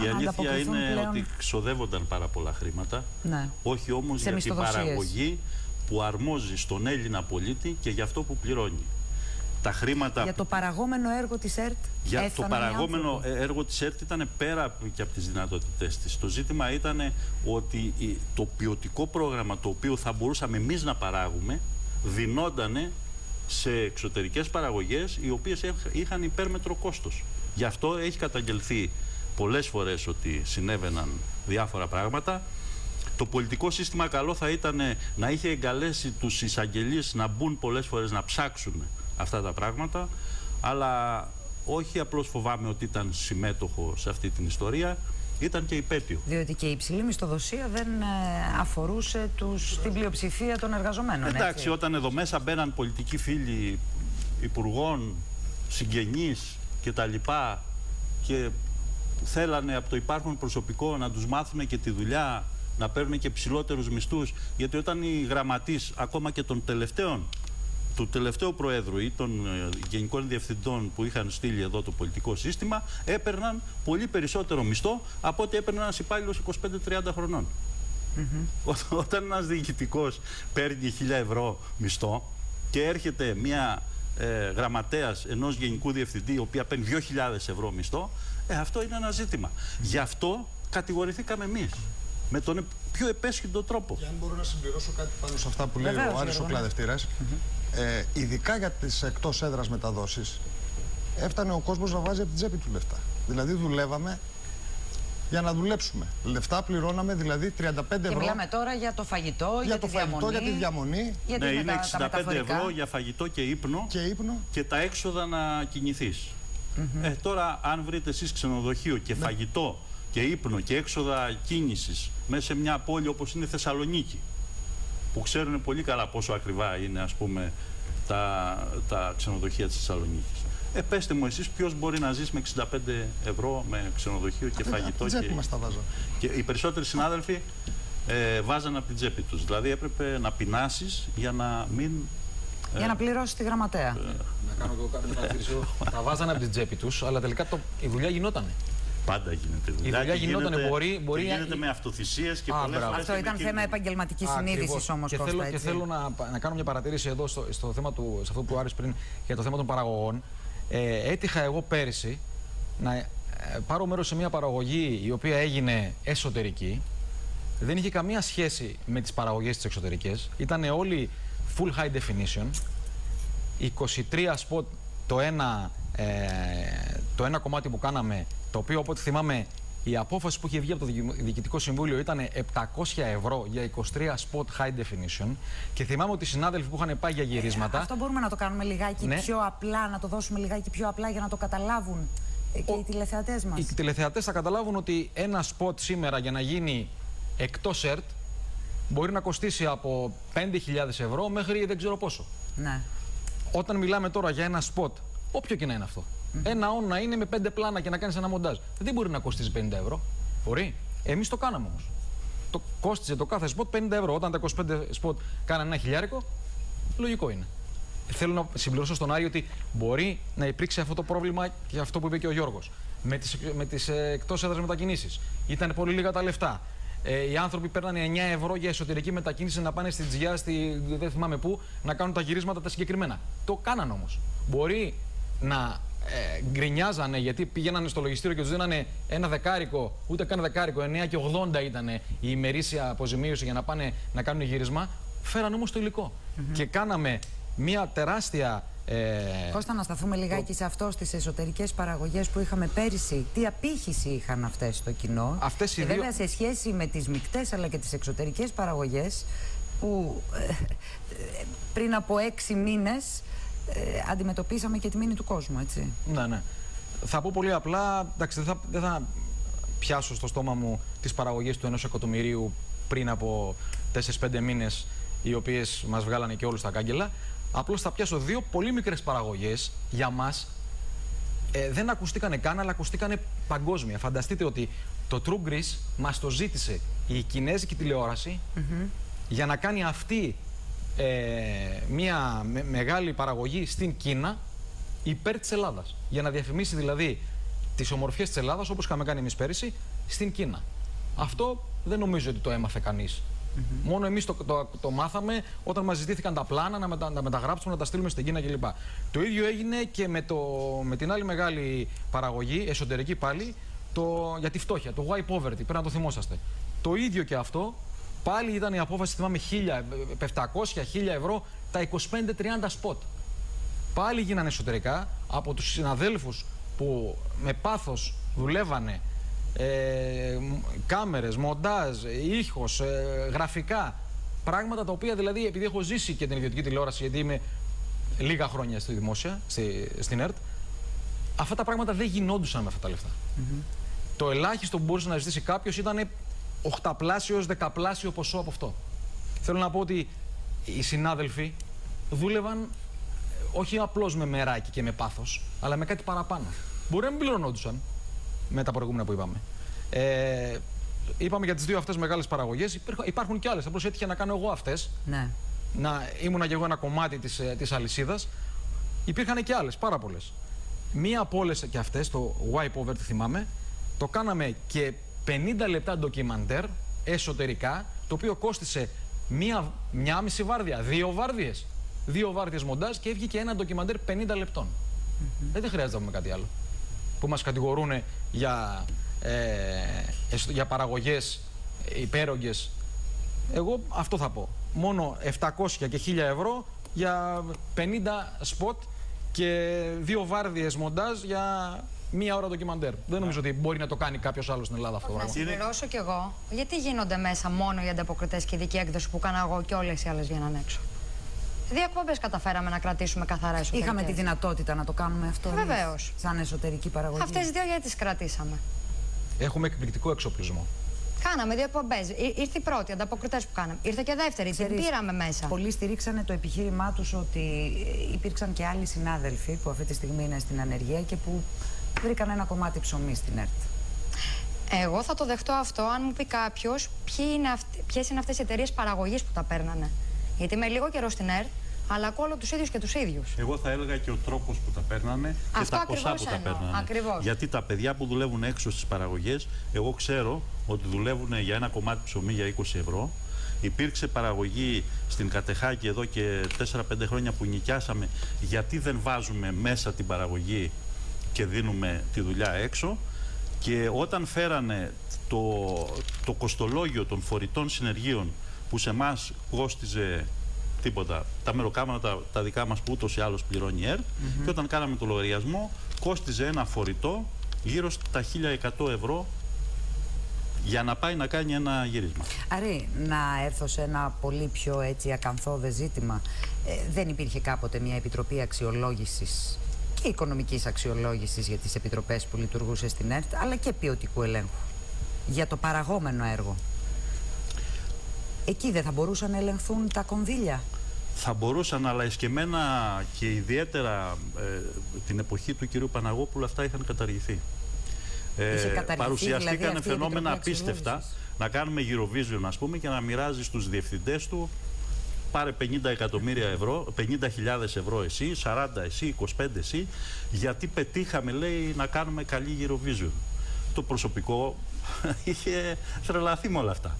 να ανταποκριθούν αλήθεια είναι πλέον. ότι ξοδεύονταν πάρα πολλά χρήματα, Ναι. όχι όμως Σε για την μισθοδοσίες. παραγωγή που αρμόζει στον Έλληνα πολίτη και για αυτό που πληρώνει. Τα χρήματα... Για το παραγόμενο έργο της ΕΡΤ. Για το παραγόμενο έργο της ΕΡΤ ήταν πέρα και από τις δυνατότητές της. Το ζήτημα ήταν ότι το ποιοτικό πρόγραμμα το οποίο θα μπορούσαμε εμείς να παράγουμε δινόντανε σε εξωτερικές παραγωγές οι οποίες είχαν υπέρμετρο κόστος. Γι' αυτό έχει καταγγελθεί πολλές φορές ότι συνέβαιναν διάφορα πράγματα. Το πολιτικό σύστημα καλό θα ήταν να είχε εγκαλέσει τους εισαγγελείς να μπουν πολλές φορές να ψάξουν αυτά τα πράγματα, αλλά όχι απλώς φοβάμαι ότι ήταν συμμέτοχο σε αυτή την ιστορία, ήταν και υπέτειο. Διότι και η υψηλή μισθοδοσία δεν αφορούσε την πλειοψηφία των εργαζομένων. Εντάξει, έτσι. όταν εδώ μέσα μπαίναν πολιτικοί φίλοι υπουργών, συγγενείς κτλ. Και θέλανε από το υπάρχον προσωπικό να τους μάθουν και τη δουλειά, να παίρνουν και ψηλότερους μισθούς, γιατί όταν οι γραμματείς ακόμα και των τελευταίων, του τελευταίου Προέδρου ή των γενικών διευθυντών που είχαν στείλει εδώ το πολιτικό σύστημα, έπαιρναν πολύ περισσότερο μισθό από ό,τι έπαιρνε ένας υπάλληλος 25-30 χρονών. Όταν ένας διοικητικός παίρνει 1.000 ευρώ μισθό και έρχεται μια γραμματέας ενός γενικού διευθυντή, η οποία παίρνει 2.000 ευρώ μισθό, αυτό είναι ένα ζήτημα. Γι' αυτό κατηγορηθήκαμε εμείς. Με τον πιο επέσχυντο τρόπο. Και αν μπορώ να συμπληρώσω κάτι πάνω σε αυτά που λέει Βεβαίως, ο Άρης ο Κλαδευτήρας, ειδικά για τις εκτός έδρας μεταδόσεις, έφτανε ο κόσμος να βάζει από την τσέπη του λεφτά. Δηλαδή δουλεύαμε για να δουλέψουμε. Λεφτά πληρώναμε, δηλαδή 35 ευρώ. Και μιλάμε τώρα για το φαγητό, για το φαγητό, για τη διαμονή. Ναι, είναι 65 ευρώ για φαγητό και ύπνο, και τα έξοδα να κινηθείς. Τώρα, αν βρείτε εσείς ξενοδοχείο και φαγητό και ύπνο και έξοδα κίνησης μέσα σε μια πόλη όπως είναι Θεσσαλονίκη, που ξέρουν πολύ καλά πόσο ακριβά είναι, ας πούμε, τα ξενοδοχεία της Θεσσαλονίκης. Πέστε μου εσείς ποιος μπορεί να ζήσει με 65 ευρώ με ξενοδοχείο και φαγητό. Και οι περισσότεροι συνάδελφοι βάζαν από την τσέπη τους. Δηλαδή έπρεπε να πεινάσεις για να μην... Για να πληρώσεις τη γραμματέα. Να κάνω εγώ κάποια παρατήρηση. Τα βάζανε από την τσέπη τους, αλλά τελικά η δουλειά γινότανε. Πάντα γίνεται δουλειά. Η δουλειά γινότανε. Μπορεί γίνεται με αυτοθυσίες και πολλές φορές. Αυτό ήταν θέμα επαγγελματικής συνείδησης όμως, Κώστα. Και θέλω να κάνω μια παρατήρηση εδώ στο θέμα σε αυτό που άρεσε πριν για το θέμα των παραγωγών. Έτυχα εγώ πέρυσι να πάρω μέρος σε μια παραγωγή η οποία έγινε εσωτερική. Δεν είχε καμία σχέση με τις παραγωγές τις εξωτερικές. Ήταν όλοι full high definition. 23 spot το ένα το ένα κομμάτι που κάναμε, το οποίο από ό,τι θυμάμαι η απόφαση που είχε βγει από το Διοικητικό Συμβούλιο ήταν 700 ευρώ για 23 spot high definition. Και θυμάμαι ότι οι συνάδελφοι που είχαν πάει για γυρίσματα. Αυτό μπορούμε να το κάνουμε λιγάκι πιο απλά, να το δώσουμε λιγάκι πιο απλά για να το καταλάβουν και οι τηλεθεατές μας. Οι τηλεθεατές θα καταλάβουν ότι ένα spot σήμερα για να γίνει εκτός ΕΡΤ μπορεί να κοστίσει από 5.000 ευρώ μέχρι δεν ξέρω πόσο. Ναι. Όταν μιλάμε τώρα για ένα spot, όποιο και να είναι αυτό. Ένα on να είναι με 5 πλάνα και να κάνεις ένα μοντάζ. Δεν μπορεί να κοστίσει 50 ευρώ. Μπορεί. Εμείς το κάναμε όμως. Το κόστιζε το κάθε spot 50 ευρώ. Όταν τα 25 spot κάνανε ένα 1.000, λογικό είναι. Θέλω να συμπληρώσω στον Άρη ότι μπορεί να υπήρξε αυτό το πρόβλημα και αυτό που είπε και ο Γιώργος. Με τις εκτός έδρας μετακινήσεις. Ήταν πολύ λίγα τα λεφτά. Οι άνθρωποι παίρνανε 9 ευρώ για εσωτερική μετακίνηση να πάνε στη Τζιά, δεν θυμάμαι πού, να κάνουν τα γυρίσματα τα συγκεκριμένα. Το κάναν όμως. Μπορεί να γκρινιάζανε γιατί πήγαιναν στο λογιστήριο και τους δίνανε ένα δεκάρικο, ούτε καν δεκάρικο, 9 και 80 ήταν η ημερήσια αποζημίωση για να πάνε να κάνουν γύρισμα. Φέραν όμως το υλικό. Και κάναμε μια τεράστια. Κώστα, να σταθούμε λιγάκι σε αυτό, στις εσωτερικές παραγωγές που είχαμε πέρυσι. Τι απήχηση είχαν αυτές στο κοινό. Αυτές οι βέβαια σε σχέση με τις μεικτές αλλά και τις εξωτερικές παραγωγές που πριν από 6 μήνες αντιμετωπίσαμε και τη μήνυ του κόσμου, έτσι. Ναι, ναι. Θα πω πολύ απλά, εντάξει, δεν θα πιάσω στο στόμα μου τις παραγωγές του 1 εκατομμυρίου πριν από 4-5 μήνες, οι οποίες μας βγάλανε και όλους τα κάγκελα. Απλώς θα πιάσω 2 πολύ μικρές παραγωγές για μας. Δεν ακουστήκανε καν, αλλά ακουστήκανε παγκόσμια. Φανταστείτε ότι το True Greece μας το ζήτησε η κινέζικη τηλεόραση για να κάνει αυτή μια μεγάλη παραγωγή στην Κίνα υπέρ της Ελλάδας. Για να διαφημίσει δηλαδή τις ομορφιές της Ελλάδας, όπως είχαμε κάνει εμείς πέρυσι, στην Κίνα. Αυτό δεν νομίζω ότι το έμαθε κανείς. Μόνο εμείς το μάθαμε όταν μας ζητήθηκαν τα πλάνα να τα μεταγράψουμε, να τα στείλουμε στην Κίνα κλπ. Το ίδιο έγινε και με την άλλη μεγάλη παραγωγή, εσωτερική πάλι, για τη φτώχεια, το Why Poverty, πρέπει να το θυμόσαστε. Το ίδιο και αυτό, πάλι ήταν η απόφαση, θυμάμαι, 700-1000 ευρώ τα 25-30 σποτ. Πάλι γίνανε εσωτερικά από τους συναδέλφους που με πάθος δουλεύανε, κάμερες, μοντάζ, ήχος, γραφικά, πράγματα τα οποία δηλαδή, επειδή έχω ζήσει και την ιδιωτική τηλεόραση, γιατί είμαι λίγα χρόνια στη δημόσια, στην ΕΡΤ, αυτά τα πράγματα δεν γινόντουσαν με αυτά τα λεφτά. Το ελάχιστο που μπορούσε να ζητήσει κάποιος ήταν 8πλάσιο, 10πλάσιο ποσό από αυτό. Θέλω να πω ότι οι συνάδελφοι δούλευαν όχι απλώς με μεράκι και με πάθος, αλλά με κάτι παραπάνω. Μπορεί να μην πληρωνόντουσαν με τα προηγούμενα που είπαμε. Είπαμε για τις 2 αυτές μεγάλες παραγωγές. Υπάρχουν και άλλες. Απλώς έτυχε να κάνω εγώ αυτές. Ναι. Ήμουνα και εγώ ένα κομμάτι της αλυσίδας. Υπήρχαν και άλλες, πάρα πολλές. Μία από όλες και αυτές, το Why Poverty θυμάμαι, το κάναμε και 50 λεπτά ντοκιμαντέρ εσωτερικά, το οποίο κόστισε μία μισή βάρδια, 2 βάρδιες. 2 βάρδιες μοντάζ και έβγηκε ένα ντοκιμαντέρ 50 λεπτών. Δεν χρειάζεται να πούμε κάτι άλλο. Που μας κατηγορούν για παραγωγές υπέρογγες. Εγώ αυτό θα πω. Μόνο 700 και 1000 ευρώ για 50 σποτ και 2 βάρδιες μοντάζ για 1 ώρα ντοκιμαντέρ. Δεν νομίζω ότι μπορεί να το κάνει κάποιος άλλος στην Ελλάδα αυτό. Να συμπληρώσω κι εγώ. Γιατί γίνονται μέσα μόνο οι ανταποκριτές και η ειδική έκδοση που κάνα εγώ και όλες οι άλλες βγαίναν έξω? 2 εκπομπές καταφέραμε να κρατήσουμε καθαρά εσωτερικές. Είχαμε τη δυνατότητα να το κάνουμε αυτό. Βεβαίως. Σαν εσωτερική παραγωγή. Αυτές 2 γιατί τις κρατήσαμε? Έχουμε εκπληκτικό εξοπλισμό. Κάναμε 2 εκπομπές. Ήρθε η πρώτη, ανταποκριτές που κάναμε. Ήρθε και δεύτερη, την πήραμε μέσα. Πολλοί στηρίξανε το επιχείρημά τους ότι υπήρξαν και άλλοι συνάδελφοι που αυτή τη στιγμή είναι στην ανεργία και που βρήκαν ένα ψωμί στην ΕΡΤ. Εγώ θα το δεχτώ αυτό αν μου πει κάποιος ποιες είναι αυτές οι εταιρείες παραγωγής που τα παίρνανε. Γιατί είμαι λίγο καιρό στην ΕΡΤ, αλλά ακούω όλο τους ίδιους και τους ίδιους. Εγώ θα έλεγα και ο τρόπος που τα παίρνανε και τα ποσά που τα παίρνανε. Ακριβώς. Γιατί τα παιδιά που δουλεύουν έξω στις παραγωγές, εγώ ξέρω ότι δουλεύουν για ένα κομμάτι ψωμί για 20 ευρώ. Υπήρξε παραγωγή στην Κατεχάκη εδώ και 4-5 χρόνια που νοικιάσαμε, γιατί δεν βάζουμε μέσα την παραγωγή και δίνουμε τη δουλειά έξω. Και όταν φέρανε το κοστολόγιο των φορητών συνεργείων που σε εμάς κόστιζε τίποτα. Τα μεροκάματα τα δικά μας που ούτως ή άλλως πληρώνει η ΕΡΤ, και όταν κάναμε το λογαριασμό κόστιζε ένα φορητό γύρω στα 1.100 ευρώ για να πάει να κάνει ένα γύρισμα. Αρή, να έρθω σε ένα πολύ πιο έτσι ακαθόδε ζήτημα. Δεν υπήρχε κάποτε μια επιτροπή αξιολόγησης και οικονομικής αξιολόγησης για τις επιτροπές που λειτουργούσε στην ΕΡΤ, αλλά και ποιοτικού ελέγχου για το παραγόμενο έργο? Εκεί δεν θα μπορούσαν να ελεγχθούν τα κονδύλια? Θα μπορούσαν, αλλά εσκεμμένα και ιδιαίτερα την εποχή του κυρίου Παναγόπουλου αυτά είχαν καταργηθεί. Παρουσιαστήκαν δηλαδή φαινόμενα απίστευτα. Να κάνουμε Eurovision, ας πούμε, και να μοιράζει στους διευθυντές του, πάρε 50 εκατομμύρια ευρώ, 50.000 ευρώ εσύ, 40 εσύ, 25 εσύ, γιατί πετύχαμε, λέει, να κάνουμε καλή Eurovision. Το προσωπικό είχε τρελαθεί με όλα αυτά.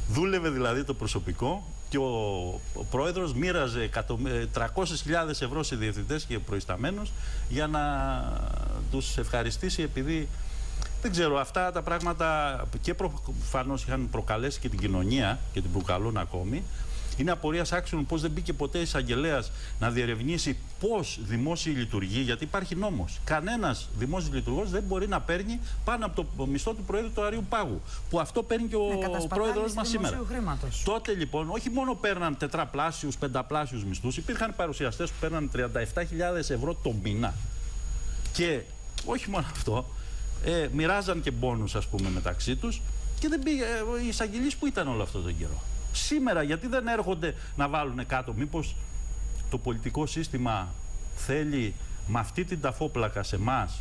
Δούλευε δηλαδή το προσωπικό και ο πρόεδρος μοίραζε 300.000 ευρώ σε διευθυντές και προϊσταμένους για να τους ευχαριστήσει, επειδή δεν ξέρω, αυτά τα πράγματα και προφανώς είχαν προκαλέσει και την κοινωνία και την προκαλούν ακόμη. Είναι απορίας άξιων πώς δεν μπήκε ποτέ εισαγγελέας να διερευνήσει πώς δημόσιοι λειτουργοί, γιατί υπάρχει νόμος. Κανένας δημόσιος λειτουργός δεν μπορεί να παίρνει πάνω από το μισθό του Προέδρου του Αριού Πάγου. Που αυτό παίρνει και ο Πρόεδρος μας σήμερα. Χρήματος. Τότε λοιπόν, όχι μόνο παίρναν τετραπλάσιους, πενταπλάσιους μισθούς, υπήρχαν παρουσιαστές που παίρναν 37.000 ευρώ το μήνα. Και όχι μόνο αυτό, μοιράζαν και μπόνους, ας πούμε, μεταξύ τους, και δεν πήγε, οι εισαγγελείς που ήταν όλο αυτό τον καιρό. Σήμερα γιατί δεν έρχονται να βάλουν κάτω? Μήπως το πολιτικό σύστημα θέλει με αυτή την ταφόπλακα σε εμάς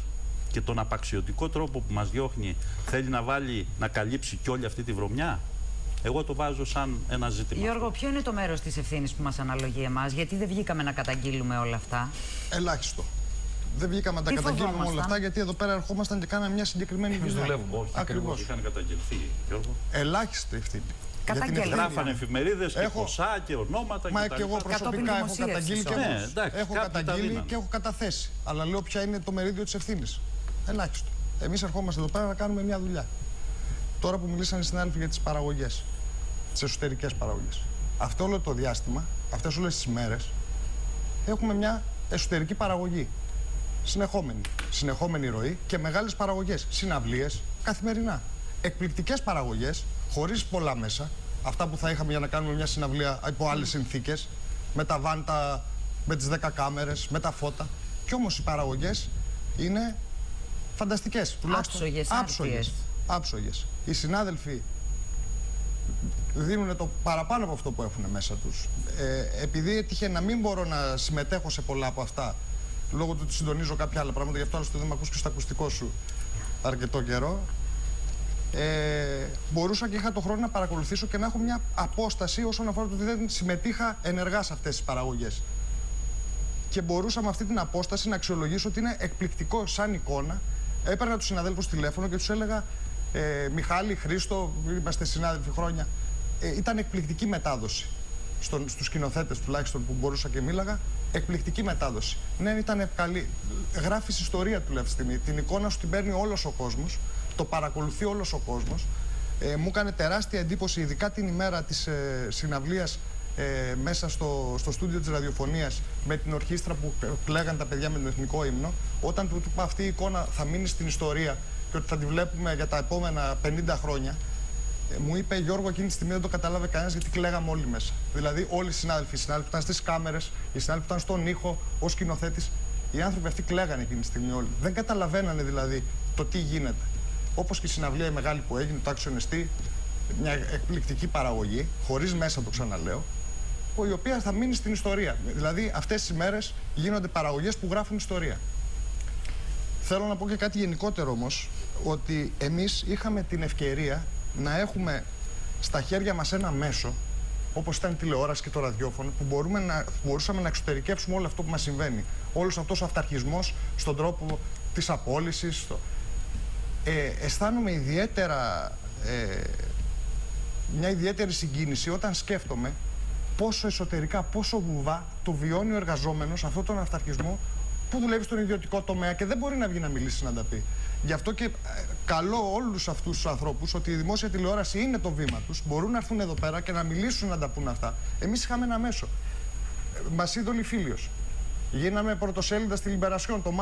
και τον απαξιωτικό τρόπο που μας διώχνει, θέλει να βάλει, να καλύψει κι όλη αυτή τη βρωμιά? Εγώ το βάζω σαν ένα ζήτημα. Γιώργο, ποιο είναι το μέρος της ευθύνης που μας αναλογεί εμάς? Γιατί δεν βγήκαμε να καταγγείλουμε όλα αυτά? Ελάχιστο. Δεν βγήκαμε να τα καταγγείλουμε όλα αυτά, γιατί εδώ πέρα ερχόμασταν και κάναμε μια συγκεκριμένη δουλειά. Δουλεύουμε. Όχι, ακριβώς. Είχαν καταγγελθεί, Γιώργο. Ελάχιστη ευθύνη. Γράφανε εφημερίδες και ποσά και ονόματα. Μα και εγώ προσωπικά έχω καταγγείλει και έχω καταγγείλει και έχω καταθέσει. Αλλά λέω ποια είναι το μερίδιο της ευθύνης. Ελάχιστο. Εμείς ερχόμαστε εδώ πέρα να κάνουμε μια δουλειά. Τώρα που μιλήσαν οι συνάδελφοι για τις παραγωγές, τις εσωτερικές παραγωγές, αυτό όλο το διάστημα, αυτές όλες τις μέρες, έχουμε μια εσωτερική παραγωγή. Συνεχόμενη ροή και μεγάλες παραγωγές. Συναυλίες καθημερινά. Εκπληκτικές παραγωγές, χωρίς πολλά μέσα. Αυτά που θα είχαμε για να κάνουμε μια συναυλία υπό άλλες συνθήκες. Με τα βάντα, με τις 10 κάμερες, με τα φώτα. Κι όμως οι παραγωγές είναι φανταστικές. Άψογες. Οι συνάδελφοι δίνουν το παραπάνω από αυτό που έχουν μέσα τους. Επειδή έτυχε να μην μπορώ να συμμετέχω σε πολλά από αυτά, λόγω του ότι συντονίζω κάποια άλλα πράγματα, γι' αυτό άλλωστε δεν με ακούς και στο ακουστικό σου αρκετό καιρό, μπορούσα και είχα το χρόνο να παρακολουθήσω και να έχω μια απόσταση όσον αφορά το ότι δεν συμμετείχα ενεργά σε αυτές τις παραγωγές. Και μπορούσα με αυτή την απόσταση να αξιολογήσω ότι είναι εκπληκτικό σαν εικόνα. Έπαιρνα τους συναδέλφους τηλέφωνο και τους έλεγα Μιχάλη, Χρήστο, είμαστε συνάδελφοι χρόνια. Ήταν εκπληκτική μετάδοση. Στους σκηνοθέτες τουλάχιστον που μπορούσα και μίλαγα, εκπληκτική μετάδοση. Ναι, ήταν καλή. Γράφεις ιστορία του αυτή τη στιγμή. Την εικόνα σου την παίρνει όλος ο κόσμος, το παρακολουθεί όλος ο κόσμος. Μου έκανε τεράστια εντύπωση, ειδικά την ημέρα της συναυλίας μέσα στο στούντιο της ραδιοφωνίας, με την ορχήστρα που κλαίγαν τα παιδιά με τον εθνικό ύμνο. Όταν του είπα αυτή η εικόνα θα μείνει στην ιστορία και ότι θα τη βλέπουμε για τα επόμενα 50 χρόνια. Μου είπε Γιώργο, εκείνη τη στιγμή δεν το καταλάβε κανένας γιατί κλαίγαμε όλοι μέσα. Δηλαδή, όλοι οι συνάδελφοι που ήταν στις κάμερες, οι συνάδελφοι που ήταν στον ήχο, ως σκηνοθέτης, οι άνθρωποι αυτοί κλαίγανε εκείνη τη στιγμή όλοι. Δεν καταλαβαίνανε δηλαδή το τι γίνεται. Όπως και η συναυλία η μεγάλη που έγινε, το Action, μια εκπληκτική παραγωγή, χωρίς μέσα το ξαναλέω, η οποία θα μείνει στην ιστορία. Δηλαδή, αυτές τις ημέρες γίνονται παραγωγές που γράφουν ιστορία. Θέλω να πω και κάτι γενικότερο όμως, ότι εμείς είχαμε την ευκαιρία να έχουμε στα χέρια μας ένα μέσο, όπως ήταν η τηλεόραση και το ραδιόφωνο, που μπορούσαμε να εξωτερικεύσουμε όλο αυτό που μας συμβαίνει. Όλος αυτός ο αυταρχισμός στον τρόπο της απόλυσης. Αισθάνομαι ιδιαίτερα, μια ιδιαίτερη συγκίνηση όταν σκέφτομαι πόσο εσωτερικά, πόσο βουβά το βιώνει ο εργαζόμενος αυτόν τον αυταρχισμό που δουλεύει στον ιδιωτικό τομέα και δεν μπορεί να βγει να μιλήσει να τα πει. Γι' αυτό και καλώ όλους αυτούς τους ανθρώπους ότι η δημόσια τηλεόραση είναι το βήμα τους, μπορούν να έρθουν εδώ πέρα και να μιλήσουν να τα πούν αυτά. Εμείς είχαμε ένα μέσο. Μασίδολη Φίλιος. Γίναμε πρωτοσέλιδα στη Λιμπερασιόν, το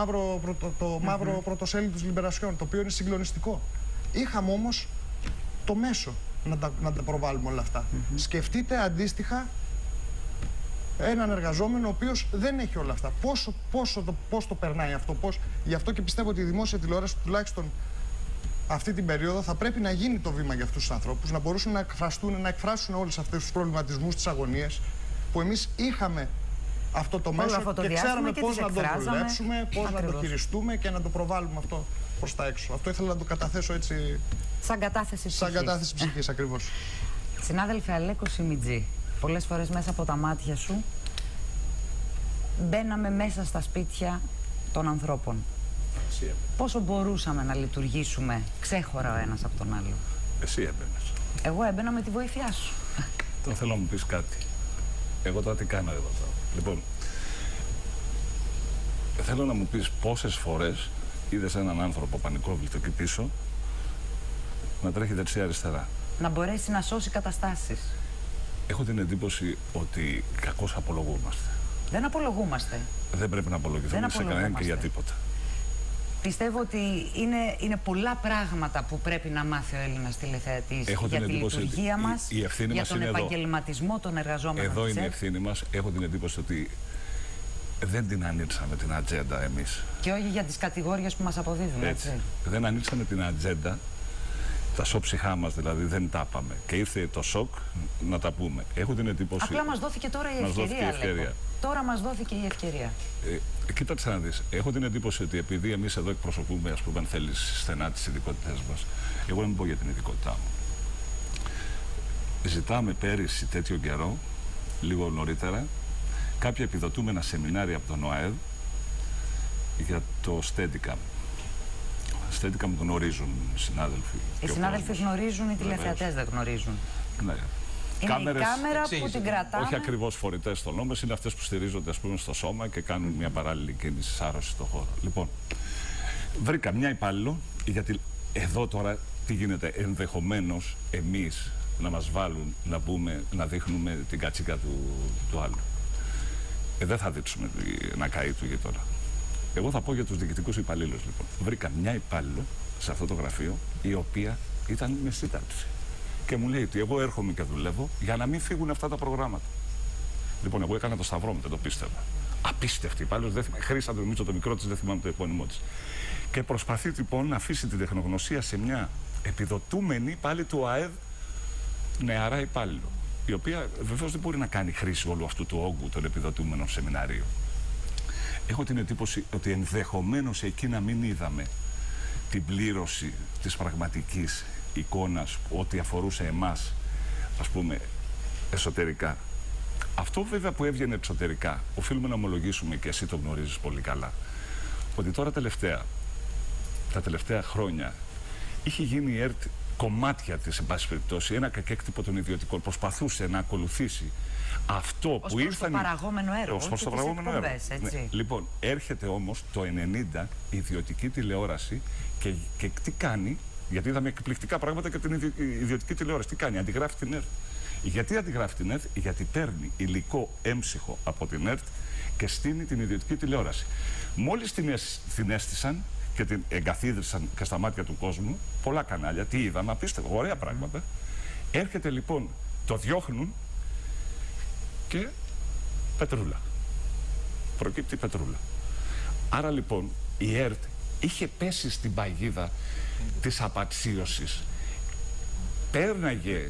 μαύρο πρωτοσέλιδο της Λιμπερασιόν, το οποίο είναι συγκλονιστικό. Είχαμε όμως το μέσο να τα προβάλλουμε όλα αυτά. Σκεφτείτε αντίστοιχα έναν εργαζόμενο ο οποίος δεν έχει όλα αυτά. Πώς το περνάει αυτό, γι' αυτό και πιστεύω ότι η δημόσια τηλεόραση τουλάχιστον αυτή την περίοδο θα πρέπει να γίνει το βήμα για αυτούς τους ανθρώπους, να μπορούσαν να εκφράσουν όλους αυτούς τους προβληματισμούς, τις αγωνίες που εμείς είχαμε αυτό το μέσο και ξέραμε πώς να το δουλέψουμε, πώς να το χειριστούμε και να το προβάλλουμε αυτό προς τα έξω. Αυτό ήθελα να το καταθέσω έτσι. Σαν κατάθεση ψυχής. Σαν κατάθεση ψυχής, ακριβώς. Συνάδελφε Αλέκο Σιμιτζή, πολλές φορές μέσα από τα μάτια σου μπαίναμε μέσα στα σπίτια των ανθρώπων. Πόσο μπορούσαμε να λειτουργήσουμε ξέχωρα ο ένας από τον άλλο? Εσύ έμπαινες. Εγώ έμπαινα με τη βοήθειά σου. Τώρα θέλω να μου πεις κάτι. Εγώ τώρα τι κάνω εδώ τώρα? Λοιπόν, θέλω να μου πεις πόσες φορές είδες έναν άνθρωπο πανικόβλητο εκεί πίσω να τρέχει δεξιά-αριστερά. Να μπορέσει να σώσει καταστάσεις. Έχω την εντύπωση ότι κακώς απολογούμαστε. Δεν απολογούμαστε. Δεν πρέπει να απολογηθούμε σε κανέναν και για τίποτα. Πιστεύω ότι είναι πολλά πράγματα που πρέπει να μάθει ο Έλληνας τηλεθεατής για τη λειτουργία μας, για τον επαγγελματισμό των εργαζόμενων. Εδώ είναι η ευθύνη μας. Έχω την εντύπωση ότι δεν την ανοίξαμε την ατζέντα εμείς. Και όχι για τις κατηγόριες που μας αποδίδουν, έτσι. Δεν ανοίξαμε την ατζέντα. Τα σώψυχά μας δηλαδή δεν τα είπαμε. Και ήρθε το σοκ να τα πούμε. Έχω την εντύπωση. Απλά μας δόθηκε τώρα η ευκαιρία. Τώρα μας δόθηκε η ευκαιρία. Κοίταξε να δεις. Έχω την εντύπωση ότι επειδή εμείς εδώ εκπροσωπούμε, ας πούμε, αν θέλεις, στενά τις ειδικότητες μας, εγώ να μην πω για την ειδικότητά μου. Ζητάμε πέρυσι τέτοιο καιρό, λίγο νωρίτερα, κάποια επιδοτούμενα σεμινάρια από τον ΟΑΕΔ για το Steadicam. Steadicam τον γνωρίζουν οι συνάδελφοι. Οι συνάδελφοι γνωρίζουν, οι τηλεθεατές δεν γνωρίζουν. Ναι. Είναι κάμερες, η κάμερα που την κρατάμε. Όχι ακριβώς φορητές στον νόμο, είναι αυτές που στηρίζονται, ας πούμε, στο σώμα και κάνουν μια παράλληλη κίνηση σάρωση στον χώρο. Λοιπόν, βρήκα μια υπάλληλο, γιατί εδώ τώρα τι γίνεται, ενδεχομένως εμείς να μας βάλουν να μπούμε, να δείχνουμε την κατσίκα του άλλου. Δεν θα δείξουμε να καεί του γείτονα. Εγώ θα πω για τους διοικητικούς υπαλλήλους, λοιπόν. Βρήκα μια υπάλληλο σε αυτό το γραφείο, η οποία ήταν με σύνταξη. Και μου λέει ότι εγώ έρχομαι και δουλεύω για να μην φύγουν αυτά τα προγράμματα. Λοιπόν, εγώ έκανα το σταυρό μου, δεν το πίστευα. Απίστευτη υπάλληλος, Χρήσα το νομίζω το μικρό της, δεν θυμάμαι το επώνυμό της. Και προσπαθεί λοιπόν να αφήσει την τεχνογνωσία σε μια επιδοτούμενη πάλι του ΑΕΔ νεαρά υπάλληλο. Η οποία βεβαίως δεν μπορεί να κάνει χρήση όλου αυτού του όγκου των επιδοτούμενων σεμιναρίων. Έχω την εντύπωση ότι ενδεχομένως εκεί να μην είδαμε την πλήρωση της πραγματικής εικόνας ό,τι αφορούσε εμάς, ας πούμε, εσωτερικά. Αυτό βέβαια που έβγαινε εξωτερικά, οφείλουμε να ομολογήσουμε, και εσύ το γνωρίζεις πολύ καλά, ότι τώρα τα τελευταία χρόνια είχε γίνει η ΕΡΤ κομμάτια της, εν πάση περιπτώσει, ένα κακέκτυπο των ιδιωτικών. Προσπαθούσε να ακολουθήσει αυτό που ήρθαν. Το παραγόμενο έργο. Ως το παραγόμενο έργο. Ναι. Λοιπόν, έρχεται όμως το 90 η ιδιωτική τηλεόραση και τι κάνει, γιατί είδαμε εκπληκτικά πράγματα και την ιδιωτική τηλεόραση. Τι κάνει, αντιγράφει την ΕΡΤ. Γιατί αντιγράφει την ΕΡΤ? Γιατί παίρνει υλικό έμψυχο από την ΕΡΤ και στείνει την ιδιωτική τηλεόραση. Μόλις την έστησαν και την εγκαθίδρυσαν και στα μάτια του κόσμου, πολλά κανάλια, τι είδαμε, απίστευτο, ωραία πράγματα. Έρχεται λοιπόν, το διώχνουν και πετρούλα. Προκύπτει πετρούλα. Άρα λοιπόν η ΕΡΤ είχε πέσει στην παγίδα της απαξίωσης. Πέρναγε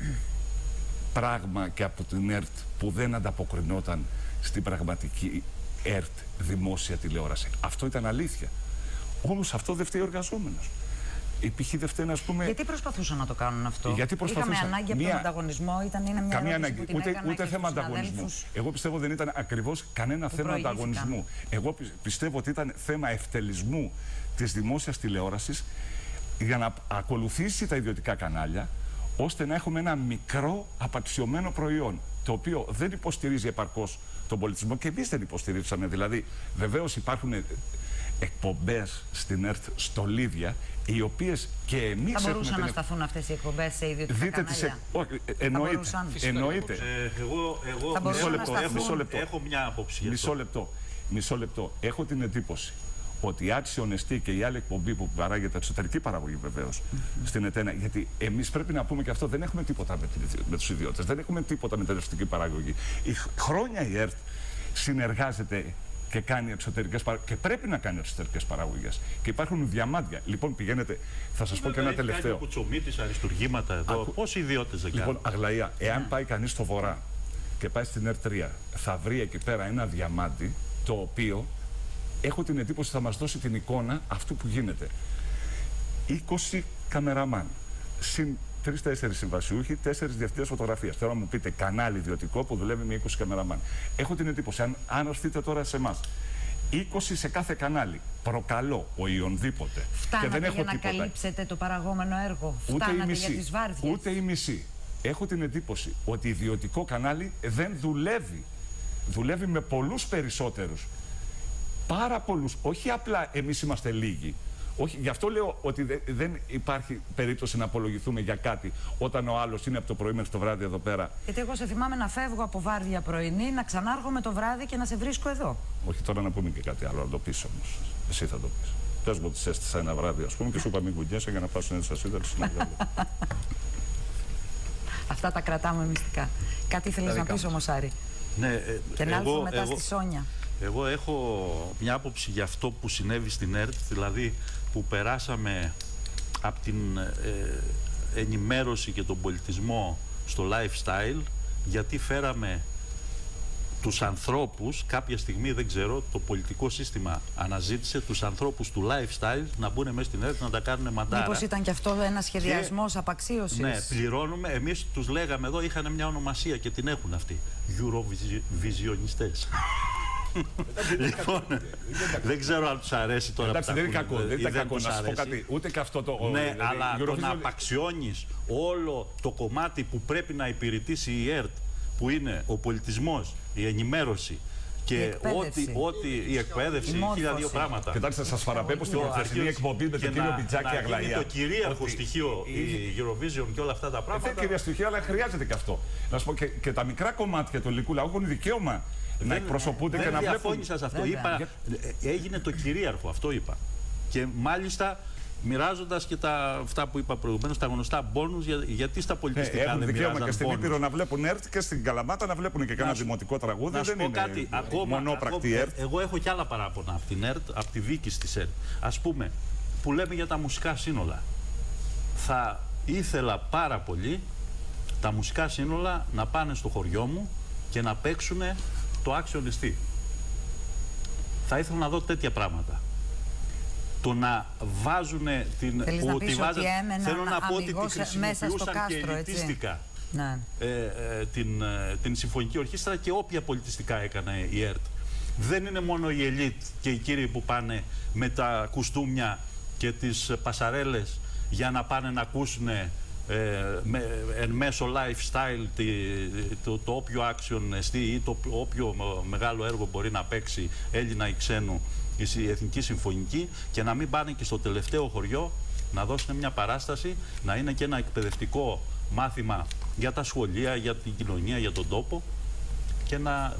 πράγμα και από την ΕΡΤ που δεν ανταποκρινόταν στην πραγματική ΕΡΤ δημόσια τηλεόραση. Αυτό ήταν αλήθεια. Όμως αυτό δεν φταίει ο εργαζόμενος. Π.χ. δεν φταίνει, ας πούμε. Γιατί προσπαθούσαν να το κάνουν αυτό? Γιατί προσπαθούσαν. Είχαμε ανάγκη από τον ανταγωνισμό, είναι μια ερώτηση που την έκανα ούτε θέμα ανταγωνισμού. Εγώ πιστεύω δεν ήταν ακριβώς κανένα θέμα ανταγωνισμού. Εγώ πιστεύω ότι ήταν θέμα ευτελισμού της δημόσιας τηλεόρασης για να ακολουθήσει τα ιδιωτικά κανάλια, ώστε να έχουμε ένα μικρό απαξιωμένο προϊόν, το οποίο δεν υποστηρίζει επαρκώς τον πολιτισμό, και εμείς δεν υποστηρίζαμε. Δηλαδή, βεβαίως υπάρχουν εκπομπές στην ΕΡΤ στολίδια, οι οποίες και εμείς έχουμε... Θα μπορούσαν να σταθούν αυτές οι εκπομπές σε ιδιωτικά κανάλια? Εννοείται. Εγώ έχω μια άποψη. Μισό λεπτό. Έχω την εντύπωση ότι η Άξιον Εστί και η άλλη εκπομπή που παράγεται, εξωτερική παραγωγή βεβαίως, στην ΕΤΕΝΑ, γιατί εμείς πρέπει να πούμε και αυτό, δεν έχουμε τίποτα με τους ιδιώτες, δεν έχουμε τίποτα με την εξωτερική παραγωγή. Χρόνια η ΕΡΤ συνεργάζεται και κάνει εξωτερικές παραγωγές. Και πρέπει να κάνει εξωτερικές παραγωγές. Και υπάρχουν διαμάντια. Λοιπόν, πηγαίνετε, θα σας πω και ένα τελευταίο. Κάνει κουτσομίτης, αριστουργήματα εδώ. Πόσοι ιδιώτες δεν κάνουν? Λοιπόν, Αγλαία, εάν πάει κανείς στο βορρά και πάει στην ΕΡΤ3, θα βρει εκεί πέρα ένα διαμάντι, το οποίο έχω την εντύπωση θα μας δώσει την εικόνα αυτού που γίνεται. 20 καμεραμάν, συν 3-4 συμβασιούχοι, 4 διευθυντές φωτογραφίας. Τώρα μου πείτε κανάλι ιδιωτικό που δουλεύει με 20 καμεραμάν. Έχω την εντύπωση, αν έρθετε τώρα σε εμάς, 20 σε κάθε κανάλι. Προκαλώ ο ιονδήποτε. Φτάνατε και δεν έχω για να τίποτα. καλύψετε το παραγόμενο έργο. Φτάνατε για τις βάρδιες. Ούτε η μισή. Έχω την εντύπωση ότι ιδιωτικό κανάλι δεν δουλεύει. Δουλεύει με πολλούς περισσότερους. Πάρα πολλούς. Όχι απλά εμείς είμαστε λίγοι. Όχι, γι' αυτό λέω ότι δεν υπάρχει περίπτωση να απολογηθούμε για κάτι όταν ο άλλος είναι από το πρωί μέχρι το βράδυ εδώ πέρα. Γιατί εγώ σε θυμάμαι να φεύγω από βάρδια πρωινή, να ξανάρχομαι το βράδυ και να σε βρίσκω εδώ. Όχι, τώρα να πούμε και κάτι άλλο, να το πεις όμως. Εσύ θα το πεις. Πες μου ότι σε έστησα ένα βράδυ, ας πούμε, και σου είπα μην κουνιέσαι για να πάω στην ένταση σύνταξη να βγάλω. Αυτά τα κρατάμε μυστικά. Κάτι ήθελες να πεις όμως, Άρη? Ναι, και να έλθω μετά στη Σόνια. Εγώ έχω μια άποψη για αυτό που συνέβη στην ΕΡΤ, δηλαδή που περάσαμε από την ενημέρωση και τον πολιτισμό στο lifestyle, γιατί φέραμε τους ανθρώπους, κάποια στιγμή δεν ξέρω, το πολιτικό σύστημα αναζήτησε τους ανθρώπους του lifestyle να μπουν μέσα στην ΕΡΤ να τα κάνουν μαντάρα. Μήπως ήταν και αυτό ένα σχεδιασμός απαξίωσης? Ναι, πληρώνουμε. Εμείς τους λέγαμε εδώ, είχαν μια ονομασία και την έχουν αυτοί. Eurovisionistές. Λοιπόν, δεν ξέρω αν τους αρέσει τώρα. Εντάξει, δεν είναι κακό. Δεν είναι κακό να σου πω κάτι. Ούτε και αυτό το. Ναι, αλλά το να απαξιώνεις όλο το κομμάτι που πρέπει να υπηρετήσει η ΕΡΤ, που είναι ο πολιτισμός, η ενημέρωση και ό,τι η εκπαίδευση, χίλια δύο πράγματα. Κοιτάξτε, σας παραπέμπω στην προχθεσινή εκπομπή με τον κύριο Μπιτζάκη Αγλαία. Είναι το κυρίαρχο στοιχείο η Eurovision και όλα αυτά τα πράγματα. Δεν κυρίαρχο στοιχείο, αλλά χρειάζεται και αυτό. Να σου πω και τα μικρά κομμάτια του ελληνικού λαού έχουν δικαίωμα να εκπροσωπούνται και να βλέπουν. Δεν διαφώνησα σε αυτό. Είπα, έγινε το κυρίαρχο, αυτό είπα. Και μάλιστα μοιράζοντας και αυτά που είπα προηγουμένως, τα γνωστά μπόνους, γιατί στα πολιτιστικά δεν μοιράζαν μπόνους. Δικαίωμα και στην Ήπειρο να βλέπουν ΕΡΤ και στην Καλαμάτα να βλέπουν και κανένα δημοτικό τραγούδι. Να σου πω κάτι, μονόπρακτη ΕΡΤ. Εγώ έχω και άλλα παράπονα από την ΕΡΤ, από τη διοίκηση της ΕΡΤ. Ας πούμε, που λέμε για τα μουσικά σύνολα. Θα ήθελα πάρα πολύ τα μουσικά σύνολα να πάνε στο χωριό μου και να παίξουν το Άξιον Εστί. Θα ήθελα να δω τέτοια πράγματα. Το να βάζουν την. Θέλεις να πεις ότι έμεναν θέλω να πω ότι τη μέσα στο χρησιμοποιούσαν και ελιτίστικα την συμφωνική ορχήστρα και όποια πολιτιστικά έκανε η ΕΡΤ. Δεν είναι μόνο η ελίτ και οι κύριοι που πάνε με τα κουστούμια και τις πασαρέλες για να πάνε να ακούσουν εν μέσω lifestyle το όποιο action εστί ή το όποιο μεγάλο έργο μπορεί να παίξει Έλληνα ή ξένου η Εθνική Συμφωνική, και να μην πάνε και στο τελευταίο χωριό να δώσουν μια παράσταση, να είναι και ένα εκπαιδευτικό μάθημα για τα σχολεία, για την κοινωνία, για τον τόπο, και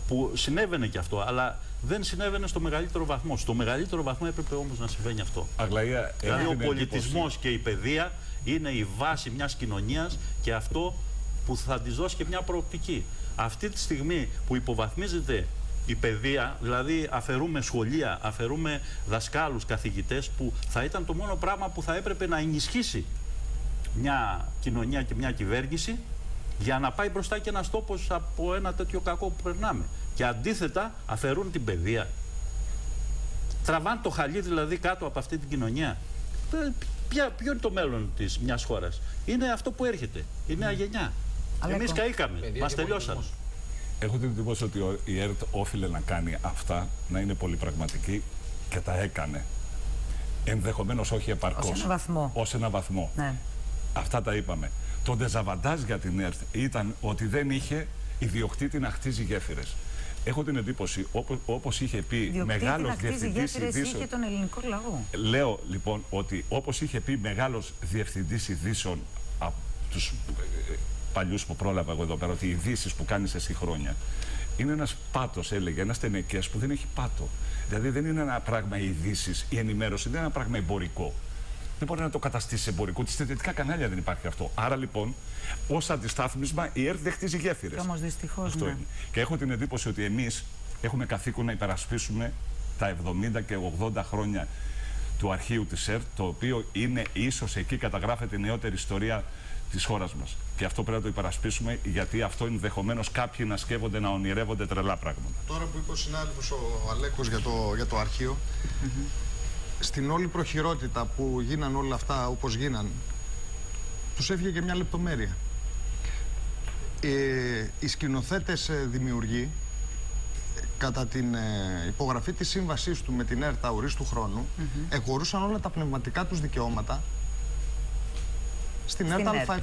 που συνέβαινε και αυτό, αλλά δεν συνέβαινε στο μεγαλύτερο βαθμό. Στο μεγαλύτερο βαθμό έπρεπε όμως να συμβαίνει αυτό. Αγλαία, δηλαδή ο πολιτισμός και η παιδεία είναι η βάση μιας κοινωνίας και αυτό που θα της δώσει και μια προοπτική. Αυτή τη στιγμή που υποβαθμίζεται η παιδεία, δηλαδή αφαιρούμε σχολεία, αφαιρούμε δασκάλους, καθηγητές, που θα ήταν το μόνο πράγμα που θα έπρεπε να ενισχύσει μια κοινωνία και μια κυβέρνηση για να πάει μπροστά και ένας τόπος από ένα τέτοιο κακό που περνάμε. Και αντίθετα αφαιρούν την παιδεία. Τραβάνε το χαλί δηλαδή κάτω από αυτή την κοινωνία. Ποιο είναι το μέλλον της μιας χώρας? Είναι αυτό που έρχεται. Η νέα γενιά. Εμείς καήκαμε. Μας τελειώσαν. Έχω την εντύπωση ότι η ΕΡΤ όφιλε να κάνει αυτά, να είναι πολύ πραγματική, και τα έκανε. Ενδεχομένως όχι επαρκώς. Ως ένα βαθμό. Ως ένα βαθμό. Ναι. Αυτά τα είπαμε. Το ντεζαβαντάζ για την ΕΡΤ ήταν ότι δεν είχε ιδιοκτήτη να χτίζει γέφυρες. έχω την εντύπωση, όπως είχε πει μεγάλος διευθυντής ειδήσεων. Είχε τον ελληνικό λαό. Λέω λοιπόν ότι όπως είχε πει μεγάλος διευθυντής ειδήσεων από τους παλιούς που πρόλαβα εγώ εδώ πέρα, ότι οι ειδήσεις που κάνεις εσύ χρόνια είναι ένας πάτος, έλεγε, ένας τενεκές που δεν έχει πάτο. Δηλαδή δεν είναι ένα πράγμα οι ειδήσεις, η ενημέρωση, δεν είναι ένα πράγμα εμπορικό. Δεν μπορεί να το καταστήσει εμπορικό. Τις θετικά κανάλια δεν υπάρχει αυτό. Άρα λοιπόν, ως αντιστάθμισμα, η ΕΡΤ δεν χτίζει γέφυρες. Όμως δυστυχώς αυτό είναι. Και έχω την εντύπωση ότι εμείς έχουμε καθήκον να υπερασπίσουμε τα 70 και 80 χρόνια του αρχείου της ΕΡΤ, το οποίο είναι ίσως εκεί καταγράφεται η νεότερη ιστορία της χώρας μας. Και αυτό πρέπει να το υπερασπίσουμε, γιατί αυτό ενδεχομένως κάποιοι να σκέφτονται, να ονειρεύονται τρελά πράγματα. Τώρα που είπε ο συνάδελφος ο Αλέκος για το αρχείο, στην όλη προχειρότητα που γίναν όλα αυτά όπως γίναν, τους έφυγε και μια λεπτομέρεια. Οι σκηνοθέτες δημιουργοί, κατά την υπογραφή της σύμβασής του με την ΕΡΤ ορίστου χρόνου, εγχωρούσαν όλα τα πνευματικά τους δικαιώματα στην ΕΡΤ ΑΕ.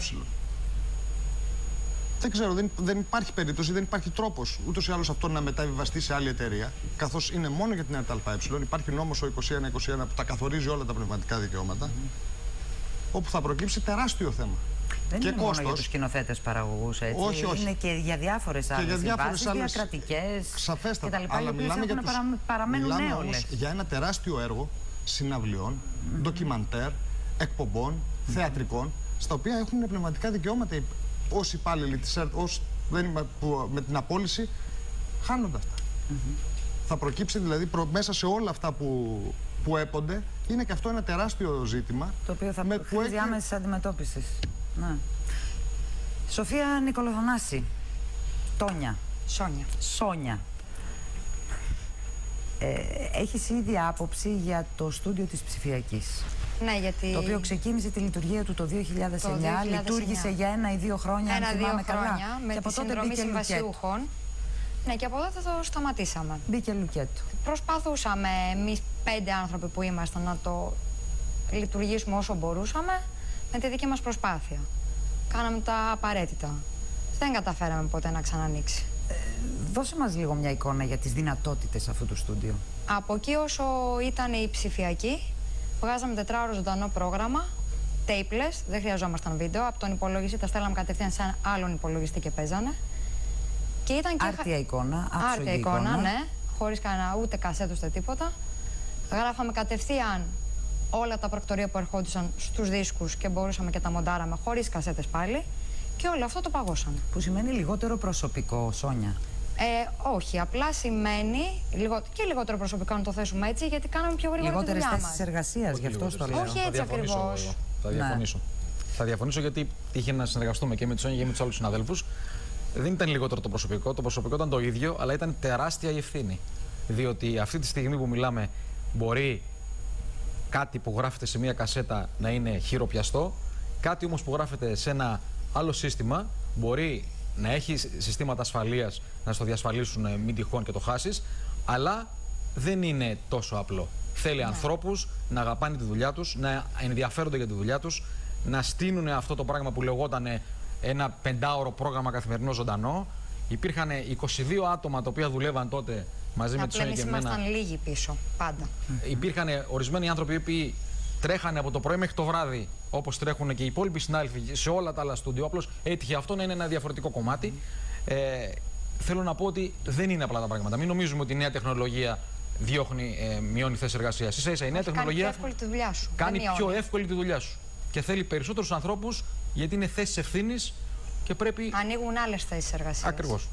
Δεν ξέρω, δεν υπάρχει περίπτωση, δεν υπάρχει τρόπος ούτως ή άλλως αυτό να μεταβιβαστεί σε άλλη εταιρεία, καθώς είναι μόνο για την ΕΡΤ ΑΕ. Υπάρχει νόμος ο 21-21 που τα καθορίζει όλα τα πνευματικά δικαιώματα, όπου θα προκύψει τεράστιο θέμα. Δεν και είναι κόστος, μόνο για τους σκηνοθέτες παραγωγούς, έτσι. Όχι, όχι. Είναι και για διάφορες άλλες συμβάσεις, διακρατικές κτλ. Αλλά μιλάμε για παραμένουν νέολες. Για ένα τεράστιο έργο συναυλιών, ντοκιμαντέρ, εκπομπών, θεατρικών, στα οποία έχουν πνευματικά δικαιώματα όσοι υπάλληλοι της ΕΡΤ, με την απόλυση χάνονται αυτά. Θα προκύψει δηλαδή μέσα σε όλα αυτά που έπονται, είναι και αυτό ένα τεράστιο ζήτημα. Το οποίο θα χρειάζεται άμεσης αντιμετώπισης. Ναι. Σοφία Νικολοθανάση. Τόνια. Σόνια. Έχεις ήδη άποψη για το στούντιο της ψηφιακής. Ναι, γιατί... Το οποίο ξεκίνησε τη λειτουργία του το 2009, λειτουργήσε για 1 ή 2 χρόνια, αν θυμάμαι καλά. Με τη συνδρομή συμβασιούχων. Ναι, και από τότε το σταματήσαμε. Μπήκε λουκέτο. Προσπαθούσαμε εμείς 5 άνθρωποι που ήμασταν να το λειτουργήσουμε όσο μπορούσαμε με τη δική μας προσπάθεια. Κάναμε τα απαραίτητα. Δεν καταφέραμε ποτέ να ξανανοίξει. Δώσε μας λίγο μια εικόνα για τις δυνατότητες αυτού του στούντιο. Από εκεί όσο ήταν η ψηφιακή, βγάζαμε 4ωρο ζωντανό πρόγραμμα, tapeless, δεν χρειαζόμασταν βίντεο. Από τον υπολογιστή τα στέλναμε κατευθείαν σε έναν άλλον υπολογιστή και παίζανε. Και ήταν και άρτια εικόνα, άρτια εικόνα, ναι, χωρίς κανένα ούτε κασέτο ούτε τίποτα. Γράφαμε κατευθείαν όλα τα πρακτορεία που ερχόντουσαν στους δίσκους και μπορούσαμε και τα μοντάραμε χωρίς κασέτες πάλι. Και όλο αυτό το παγώσαμε. Που σημαίνει λιγότερο προσωπικό, Σόνια. Όχι, απλά σημαίνει και λιγότερο προσωπικό, να το θέσουμε έτσι, γιατί κάναμε πιο γρήγορα τη δουλειά μας. Λιγότερες θέσεις εργασίας, γι' αυτό το λέω. Όχι έτσι ακριβώς. Θα διαφωνήσω. Ναι. Θα διαφωνήσω γιατί τύχε να συνεργαστούμε και με τη Σόνια και με τους άλλους συναδέλφους. Δεν ήταν λιγότερο το προσωπικό ήταν το ίδιο, αλλά ήταν τεράστια η ευθύνη. Διότι αυτή τη στιγμή που μιλάμε, μπορεί κάτι που γράφεται σε μια κασέτα να είναι χειροπιαστό, κάτι όμως που γράφεται σε ένα άλλο σύστημα μπορεί να έχει συστήματα ασφαλείας να στο διασφαλίσουν μην τυχόν και το χάσεις, αλλά δεν είναι τόσο απλό. Θέλει ανθρώπους να αγαπάνε τη δουλειά τους, να ενδιαφέρονται για τη δουλειά τους, να στείλουν αυτό το πράγμα που λεγόταν ένα 5ωρο πρόγραμμα καθημερινό ζωντανό. Υπήρχαν 22 άτομα τα οποία δουλεύαν τότε μαζί με τη Σόνια και εμένα. Ήμασταν λίγοι πίσω, πάντα. Υπήρχαν ορισμένοι άνθρωποι που τρέχανε από το πρωί μέχρι το βράδυ, όπως τρέχουν και οι υπόλοιποι συνάδελφοι σε όλα τα άλλα στούντιο. Απλώς έτυχε αυτό να είναι ένα διαφορετικό κομμάτι. Θέλω να πω ότι δεν είναι απλά τα πράγματα. Μην νομίζουμε ότι η νέα τεχνολογία μειώνει θέσεις εργασίας. Ίσα-ίσα η νέα τεχνολογία κάνει πιο εύκολη τη δουλειά σου. Και θέλει περισσότερους ανθρώπους, γιατί είναι θέσεις ευθύνης και πρέπει. Ανοίγουν άλλες θέσεις εργασίας. Ακριβώς.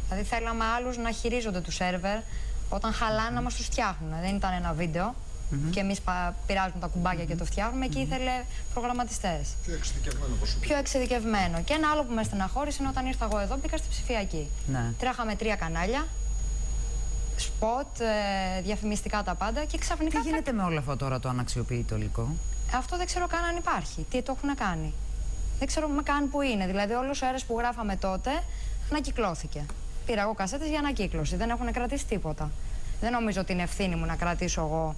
Δηλαδή θέλαμε άλλους να χειρίζονται του σερβερ, όταν χαλάνε να μας τους φτιάχνουν. Δεν ήταν ένα βίντεο και εμείς πειράζουμε τα κουμπάκια και το φτιάχνουμε. Εκεί ήθελε προγραμματιστές. Πιο εξειδικευμένο προσωπικό. Πιο εξειδικευμένο. Και ένα άλλο που με στεναχώρησε είναι όταν ήρθα εγώ εδώ, μπήκα στη ψηφιακή. Ναι. Τρέχαμε 3 κανάλια, σποτ, διαφημιστικά τα πάντα και ξαφνικά. Τι γίνεται με όλο αυτό τώρα το αναξιοποιητό υλικό? Αυτό δεν ξέρω καν αν υπάρχει. Τι το έχουν κάνει. Δεν ξέρω καν που είναι. Δηλαδή, όλος ο αέρας που γράφαμε τότε ανακυκλώθηκε. Πήρα εγώ κασέτες για ανακύκλωση. Δεν έχουν κρατήσει τίποτα. Δεν νομίζω ότι είναι ευθύνη μου να κρατήσω εγώ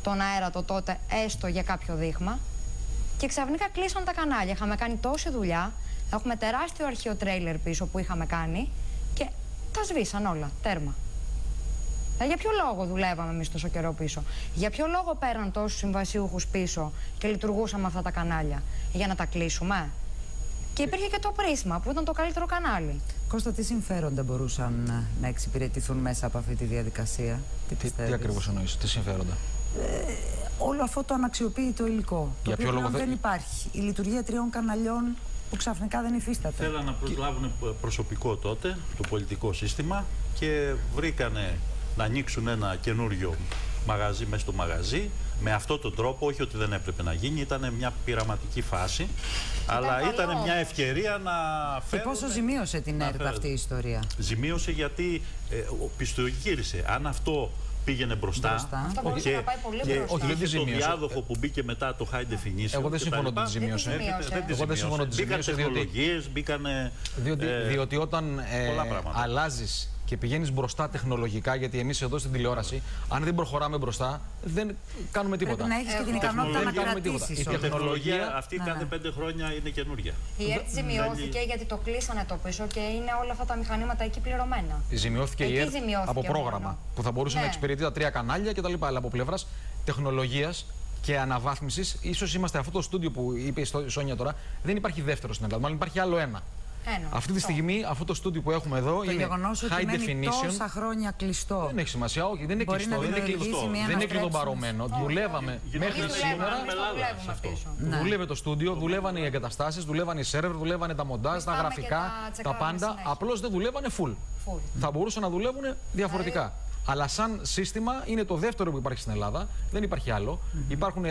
τον αέρα το τότε, έστω για κάποιο δείγμα. Και ξαφνικά κλείσαν τα κανάλια. Είχαμε κάνει τόση δουλειά. Έχουμε τεράστιο αρχείο τρέιλερ πίσω που είχαμε κάνει και τα σβήσαν όλα. Τέρμα. Για ποιο λόγο δουλεύαμε εμείς τόσο καιρό πίσω? Για ποιο λόγο πέραν τόσους συμβασιούχους πίσω και λειτουργούσαμε αυτά τα κανάλια? Για να τα κλείσουμε? Και υπήρχε και το Πρίσμα που ήταν το καλύτερο κανάλι. Κώστα, τι συμφέροντα μπορούσαν να εξυπηρετηθούν μέσα από αυτή τη διαδικασία? Τι ακριβώς εννοείς, τι συμφέροντα? Όλο αυτό το αναξιοποίητο υλικό. Για το ποιο οποίο λόγο δεν υπάρχει. Η λειτουργία 3 καναλιών που ξαφνικά δεν υφίσταται. Θέλαν να προσλάβουν προσωπικό τότε, το πολιτικό σύστημα, και βρήκανε να ανοίξουν ένα καινούριο μαγαζί μέσα στο μαγαζί. Με αυτόν τον τρόπο, όχι ότι δεν έπρεπε να γίνει, ήταν μια πειραματική φάση, αλλά ήταν μια ευκαιρία να φέρουν... Και πόσο ζημίωσε την ΕΡΤ αυτή η ιστορία? Ζημίωσε γιατί πιστογύρισε. Αν αυτό πήγαινε μπροστά. Αυτό μπορούσε να πάει πολύ μπροστά. Όχι, το διάδοχο που μπήκε μετά το high definition. Εγώ δεν συμφωνώ ότι τη ζημίωσε. Εγώ δεν συμφωνώ ότι τη ζημίωσε. Διότι όταν αλλάζεις και πηγαίνεις μπροστά τεχνολογικά, γιατί εμείς εδώ στην τηλεόραση, αν δεν προχωράμε μπροστά, δεν κάνουμε τίποτα. Πρέπει να έχεις και την ικανότητα να κρατήσεις. Η τεχνολογία αυτή κάθε 5 χρόνια είναι καινούργια. Η ΕΡΤ ζημιώθηκε γιατί το κλείσανε το πίσω και είναι όλα αυτά τα μηχανήματα εκεί πληρωμένα. Ζημιώθηκε η ΕΡΤ από πρόγραμμα μόνο που θα μπορούσε να εξυπηρετεί τα 3 κανάλια κτλ. Αλλά από πλευράς τεχνολογίας και αναβάθμισης, ίσως είμαστε αυτό το στούντιο που είπε η Σόνια τώρα, δεν υπάρχει δεύτερο στην Ελλάδα. Μάλλον υπάρχει άλλο ένα. Αυτή τη στιγμή αυτό το στούντιο που έχουμε εδώ είναι high definition. Τόσα χρόνια κλειστό. Δεν έχει σημασία, όχι, δεν είναι κλειστό. Δεν είναι κλειδομπαρωμένο. Δουλεύαμε μέχρι σήμερα. Δούλευε το στούντιο, δουλεύανε οι εγκαταστάσεις, δουλεύανε οι σερβερ, δουλεύανε τα μοντάζ, τα γραφικά, τα πάντα. Απλώς δεν δουλεύανε full. Θα μπορούσαν να δουλεύουν διαφορετικά. Αλλά σαν σύστημα είναι το δεύτερο που υπάρχει στην Ελλάδα. Δεν υπάρχει άλλο. Υπάρχουν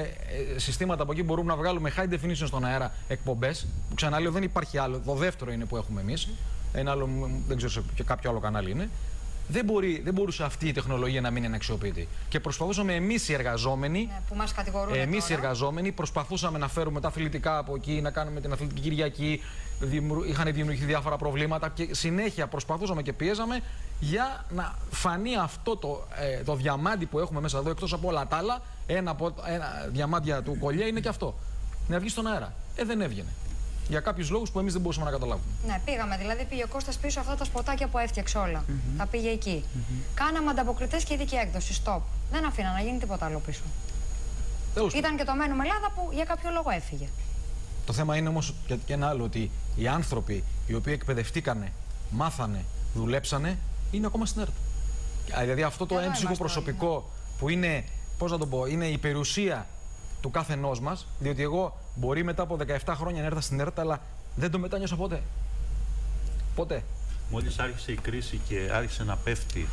συστήματα από εκεί που μπορούμε να βγάλουμε high definition στον αέρα εκπομπές. Που ξαναλέω δεν υπάρχει άλλο. Το δεύτερο είναι που έχουμε εμείς. Ένα άλλο, δεν ξέρω και κάποιο άλλο κανάλι είναι. Δεν μπορούσε αυτή η τεχνολογία να μην είναι αξιοποιητή. Και προσπαθούσαμε εμείς οι εργαζόμενοι. Που μας κατηγορούν. Εμείς οι εργαζόμενοι προσπαθούσαμε να φέρουμε τα αθλητικά από εκεί, να κάνουμε την αθλητική Κυριακή. Είχαν δημιουργηθεί διάφορα προβλήματα και συνέχεια προσπαθούσαμε και πιέζαμε για να φανεί αυτό το διαμάντι που έχουμε μέσα εδώ, εκτός από όλα τα άλλα. Ένα διαμάντια του Κολλιέ είναι και αυτό. Να βγει στον αέρα. Δεν έβγαινε. Για κάποιους λόγους που εμείς δεν μπορούσαμε να καταλάβουμε. Ναι, πήγαμε. Δηλαδή πήγε ο Κώστας πίσω αυτά τα σποτάκια που έφτιαξε όλα. Τα πήγε εκεί. Κάναμε ανταποκριτές και ειδική έκδοση. Stop. Δεν αφήνα να γίνει τίποτα άλλο πίσω. Ήταν και το Μένουμε Ελλάδα που για κάποιο λόγο έφυγε. Το θέμα είναι όμως και ένα άλλο, ότι οι άνθρωποι οι οποίοι εκπαιδευτήκανε, μάθανε, δουλέψανε, είναι ακόμα στην ΕΡΤ. Δηλαδή αυτό το έμψυχο προσωπικό που είναι, πώς να το πω, είναι η περιουσία του κάθε ενός μας, διότι εγώ μπορεί μετά από 17 χρόνια να έρθα στην ΕΡΤ, αλλά δεν το μετάνιωσα ποτέ. Ποτέ. Μόλις άρχισε η κρίση και άρχισε να πέφτει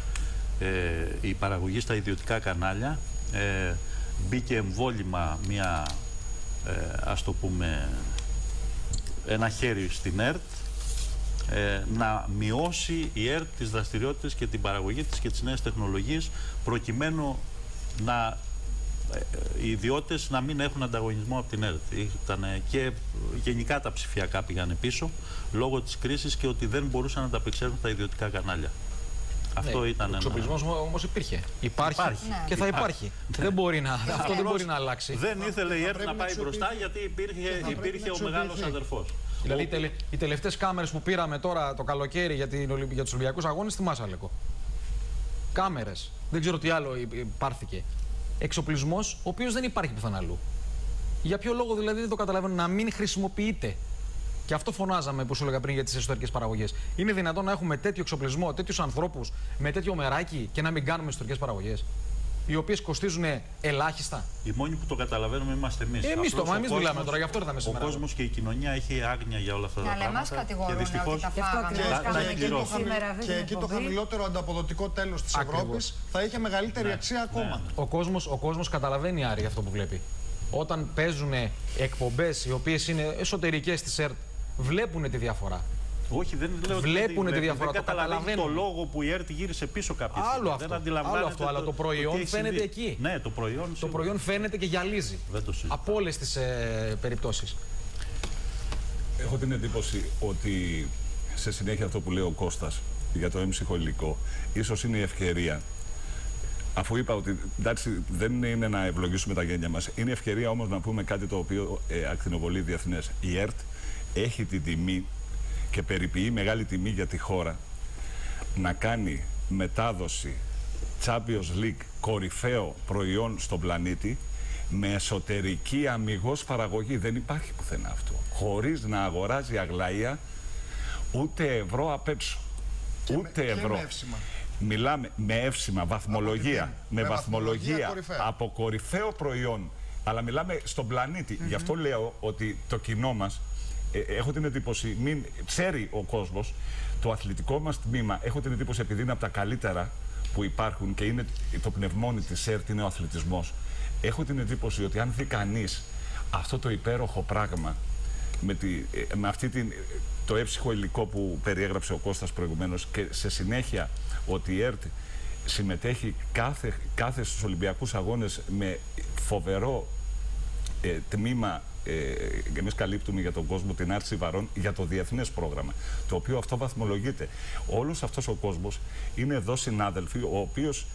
η παραγωγή στα ιδιωτικά κανάλια, μπήκε εμβόλυμα ας το πούμε, ένα χέρι στην ΕΡΤ, να μειώσει η ΕΡΤ τις δραστηριότητες και την παραγωγή της και τις νέες τεχνολογίες, προκειμένου οι ιδιώτες να μην έχουν ανταγωνισμό από την ΕΡΤ. Και γενικά τα ψηφιακά πήγανε πίσω λόγω της κρίσης και ότι δεν μπορούσαν να τα απεξέλθουν τα ιδιωτικά κανάλια. Αυτό ήταν. Ο εξοπλισμός όμως υπήρχε. Υπάρχει και θα υπάρχει. Δεν μπορεί αυτό δεν μπορεί να αλλάξει. Δεν ήθελε η ΕΡΤ να πάει μπροστά γιατί υπήρχε ο μεγάλος αδερφός. Δηλαδή οι τελευταίες κάμερες που πήραμε τώρα το καλοκαίρι για τους Ολυμπιακούς Αγώνες, θυμάσαι, Αλέκο. Κάμερες. Δεν ξέρω τι άλλο υπάρχηκε. Εξοπλισμός ο οποίος δεν υπάρχει πουθενά αλλού. Για ποιο λόγο δηλαδή δεν το καταλαβαίνω να μην χρησιμοποιείται? Και αυτό φωνάζαμε που σου έλεγα πριν για τις εσωτερικές παραγωγές. Είναι δυνατόν να έχουμε τέτοιο εξοπλισμό, τέτοιους ανθρώπους με τέτοιο μεράκι και να μην κάνουμε εσωτερικές παραγωγές, οι οποίες κοστίζουν ελάχιστα? Οι μόνοι που το καταλαβαίνουμε είμαστε εμείς. Εμείς μιλάμε τώρα, γι' αυτό ήρθαμε σήμερα. Ο κόσμος και η κοινωνία έχει άγνοια για όλα αυτά τα πράγματα. Εμάς κατηγορούν ότι τα φάγαμε. Και εκεί το χαμηλότερο ανταποδοτικό τέλος της Ευρώπης θα είχε μεγαλύτερη αξία ακόμα. Ο κόσμος καταλαβαίνει, Άρη, αυτό που βλέπει. Όταν παίζουν εκπομπές οι οποίες είναι εσωτερικές της ΕΡΤ, βλέπουν τη διαφορά. Όχι, δεν λέω ότι βλέπουν τη διαφορά. Δεν καταλαβαίνουν το λόγο που η ΕΡΤ γύρισε πίσω κάποια στιγμή. Άλλο αυτό, αλλά το προϊόν φαίνεται εκεί. Ναι, το προϊόν φαίνεται και γυαλίζει. Από όλες τις περιπτώσεις. Έχω την εντύπωση ότι σε συνέχεια αυτό που λέει ο Κώστας για το έμψυχο υλικό, ίσως είναι η ευκαιρία. Αφού είπα ότι εντάξει, δεν είναι να ευλογήσουμε τα γένια μας, είναι ευκαιρία όμως να πούμε κάτι το οποίο ακτινοβολεί διεθνές. Η ΕΡΤ έχει την τιμή και περιποιεί μεγάλη τιμή για τη χώρα να κάνει μετάδοση Champions League κορυφαίο προϊόν στον πλανήτη με εσωτερική αμιγώς παραγωγή. Δεν υπάρχει πουθενά αυτό. Χωρίς να αγοράζει Αγλαία ούτε ευρώ απ' έξω. Ούτε ευρώ. Με εύσημα. Μιλάμε με εύσημα, βαθμολογία. Με βαθμολογία από κορυφαίο προϊόν. Αλλά μιλάμε στον πλανήτη. Γι' αυτό λέω ότι το κοινό μας, έχω την εντύπωση, μην ξέρει ο κόσμος, το αθλητικό μας τμήμα, έχω την εντύπωση, επειδή είναι από τα καλύτερα που υπάρχουν και είναι το πνευμόνι της ΕΡΤ, είναι ο αθλητισμός. Έχω την εντύπωση ότι αν δει κανείς αυτό το υπέροχο πράγμα με το έψυχο υλικό που περιέγραψε ο Κώστας προηγουμένως και σε συνέχεια ότι η ΕΡΤ συμμετέχει κάθε στους Ολυμπιακούς Αγώνες με φοβερό τμήμα, εμείς καλύπτουμε για τον κόσμο την άρση βαρών για το διεθνές πρόγραμμα, το οποίο αυτό βαθμολογείται. Όλος αυτός ο κόσμος είναι εδώ συνάδελφοι, ο οποίος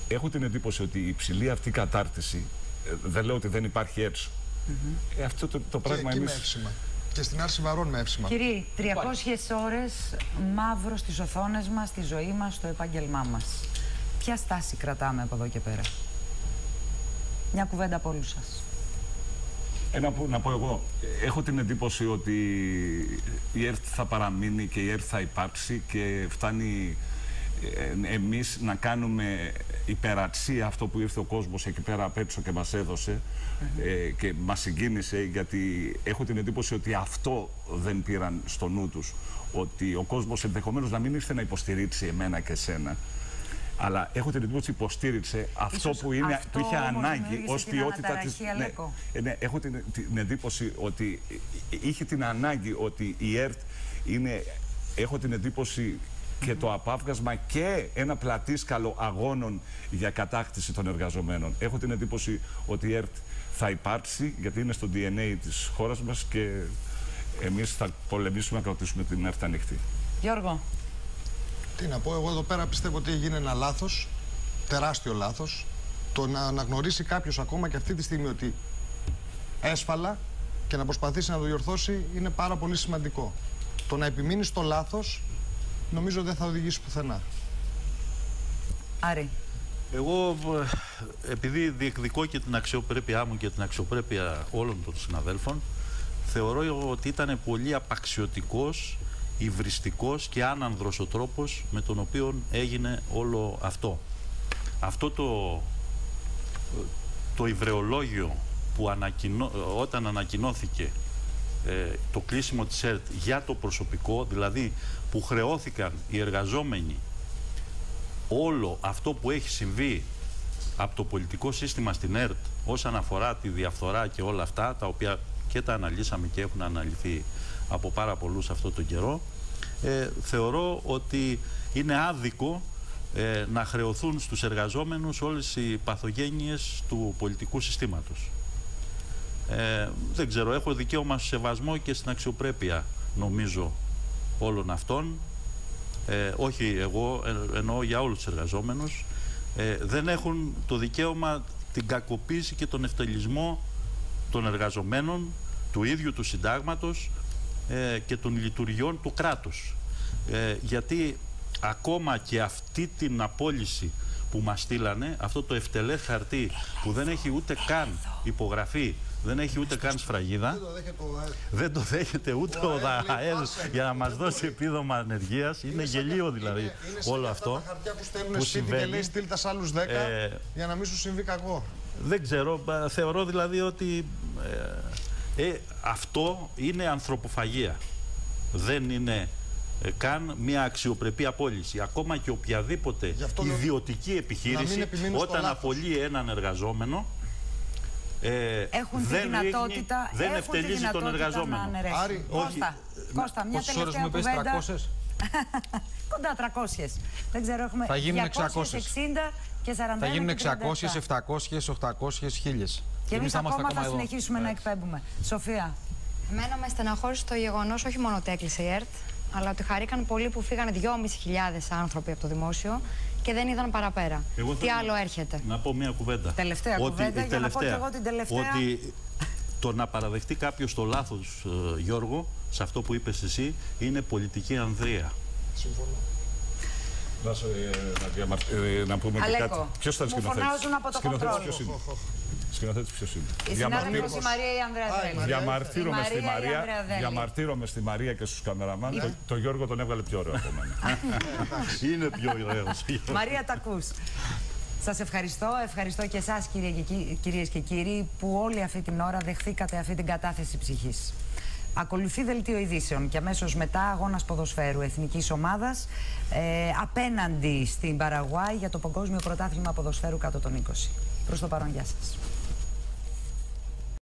έχω την εντύπωση ότι η υψηλή αυτή κατάρτιση, δεν λέω ότι δεν υπάρχει έξω. Αυτό το πράγμα και εμείς... με εύσημα. Και στην άρση βαρών με εύσημα. Κύριοι, 300 ώρες μαύρο στις οθόνες μας, στη ζωή μας, στο επάγγελμά μας. Ποια στάση κρατάμε από εδώ και πέρα? Μια κουβέντα από όλους σας. Να πω εγώ, έχω την εντύπωση ότι η ΕΡΤ θα παραμείνει και η ΕΡΤ θα υπάρξει και φτάνει εμείς να κάνουμε υπερατσία αυτό που ήρθε ο κόσμος εκεί πέρα απ' έξω και μας έδωσε και μας συγκίνησε, γιατί έχω την εντύπωση ότι αυτό δεν πήραν στο νου τους, ότι ο κόσμος ενδεχομένως να μην ήρθε να υποστηρίξει εμένα και εσένα, αλλά έχω την εντύπωση ότι υποστήριξε αυτό που είχε ανάγκη ως ποιότητα της. Ναι, έχω την εντύπωση ότι είχε την ανάγκη ότι η ΕΡΤ είναι, έχω την εντύπωση, και το απάβγασμα και ένα πλατήσκαλο αγώνων για κατάκτηση των εργαζομένων. Έχω την εντύπωση ότι η ΕΡΤ θα υπάρξει, γιατί είναι στο DNA της χώρας μας και εμείς θα πολεμήσουμε να κρατήσουμε την ΕΡΤ ανοιχτή. Γιώργο. Τι να πω, εγώ εδώ πέρα πιστεύω ότι έγινε ένα λάθος, τεράστιο λάθος, το να αναγνωρίσει κάποιος ακόμα και αυτή τη στιγμή ότι έσφαλα και να προσπαθήσει να το διορθώσει είναι πάρα πολύ σημαντικό. Το να επιμείνει στο λάθος νομίζω δεν θα οδηγήσει πουθενά. Άρη. Εγώ, επειδή διεκδικώ και την αξιοπρέπειά μου και την αξιοπρέπεια όλων των συναδέλφων, θεωρώ ότι ήταν πολύ απαξιωτικός, υβριστικός και άνανδρος ο τρόπος με τον οποίο έγινε όλο αυτό. Αυτό το υβρεολόγιο που όταν ανακοινώθηκε το κλείσιμο της ΕΡΤ για το προσωπικό, δηλαδή που χρεώθηκαν οι εργαζόμενοι όλο αυτό που έχει συμβεί από το πολιτικό σύστημα στην ΕΡΤ όσον αφορά τη διαφθορά και όλα αυτά, τα οποία και τα αναλύσαμε και έχουν αναλυθεί από πάρα πολλούς αυτό τον καιρό, θεωρώ ότι είναι άδικο να χρεωθούν στους εργαζόμενους όλες οι παθογένειες του πολιτικού συστήματος. Δεν ξέρω, έχω δικαίωμα στο σεβασμό και στην αξιοπρέπεια, νομίζω, όλων αυτών. Όχι εγώ, εννοώ για όλους τους εργαζόμενους. Δεν έχουν το δικαίωμα την κακοποίηση και τον ευτελισμό των εργαζομένων, του ίδιου του συντάγματος και των λειτουργιών του κράτους. Γιατί ακόμα και αυτή την απόλυση που μας στείλανε, αυτό το ευτελές χαρτί που δεν έχει ούτε καν υπογραφή, δεν έχει ούτε καν σφραγίδα, δεν το δέχεται ούτε ο ΔΑΕΔ για να μας δώσει επίδομα ανεργίας. Είναι γελίο δηλαδή όλο αυτό. Τα χαρτιά που στέλνουν σπίτι και λέει στείλ τα σ' άλλους 10 για να μην σου συμβεί κακό. Δεν ξέρω, θεωρώ δηλαδή ότι αυτό είναι ανθρωποφαγία. Δεν είναι καν μια αξιοπρεπή απόλυση. Ακόμα και οποιαδήποτε ιδιωτική επιχείρηση, όταν απολύει έναν εργαζόμενο, δεν ευτελίζει τον εργαζόμενο. Κώστα, μια τελευταία κουβέντα. Κοντά 300. Δεν ξέρω, έχουμε 260 και 41. Θα γίνουν 600, 700, 800, 1000. Και εμείς ακόμα θα συνεχίσουμε να εκπέμπουμε. Σοφία. Εμένα με στεναχώρησε το γεγονός όχι μόνο ότι έκλεισε η ΕΡΤ, αλλά ότι χαρήκαν πολλοί που φύγανε 2.500 άνθρωποι από το δημόσιο και δεν είδαν παραπέρα. Τι άλλο έρχεται? Να πω μια κουβέντα. Τελευταία κουβέντα, για να πω και εγώ την τελευταία. Ότι το να παραδεχτεί κάποιος το λάθος, Γιώργο, σε αυτό που είπες εσύ, είναι πολιτική ανδρεία. Συμφωνώ. να πούμε και κάτι. Ποιος ήταν σκηνοθέτης? Μου φωνάζουν από το κοντρόλ. Σκηνοθέτης ποιος είναι? Η συνάδελφος η Μαρία η Ανδρεαδέλη. Διαμαρτύρομαι στη Μαρία και στους καμεραμάν. Το Γιώργο τον έβγαλε πιο ωραίο από μένα. Είναι πιο ωραίος. Μαρία, τα ακούς. Σας ευχαριστώ. Ευχαριστώ και εσάς, κυρίες και κύριοι, που όλη αυτή την ώρα δεχθήκατε αυτή την κατάθεση ψυχής. Ακολουθεί δελτίο ειδήσεων και αμέσως μετά αγώνας ποδοσφαίρου εθνικής ομάδας απέναντι στην Παραγουάη για το Παγκόσμιο Πρωτάθλημα Ποδοσφαίρου κάτω των 20. Προς το παρόν, γεια σας.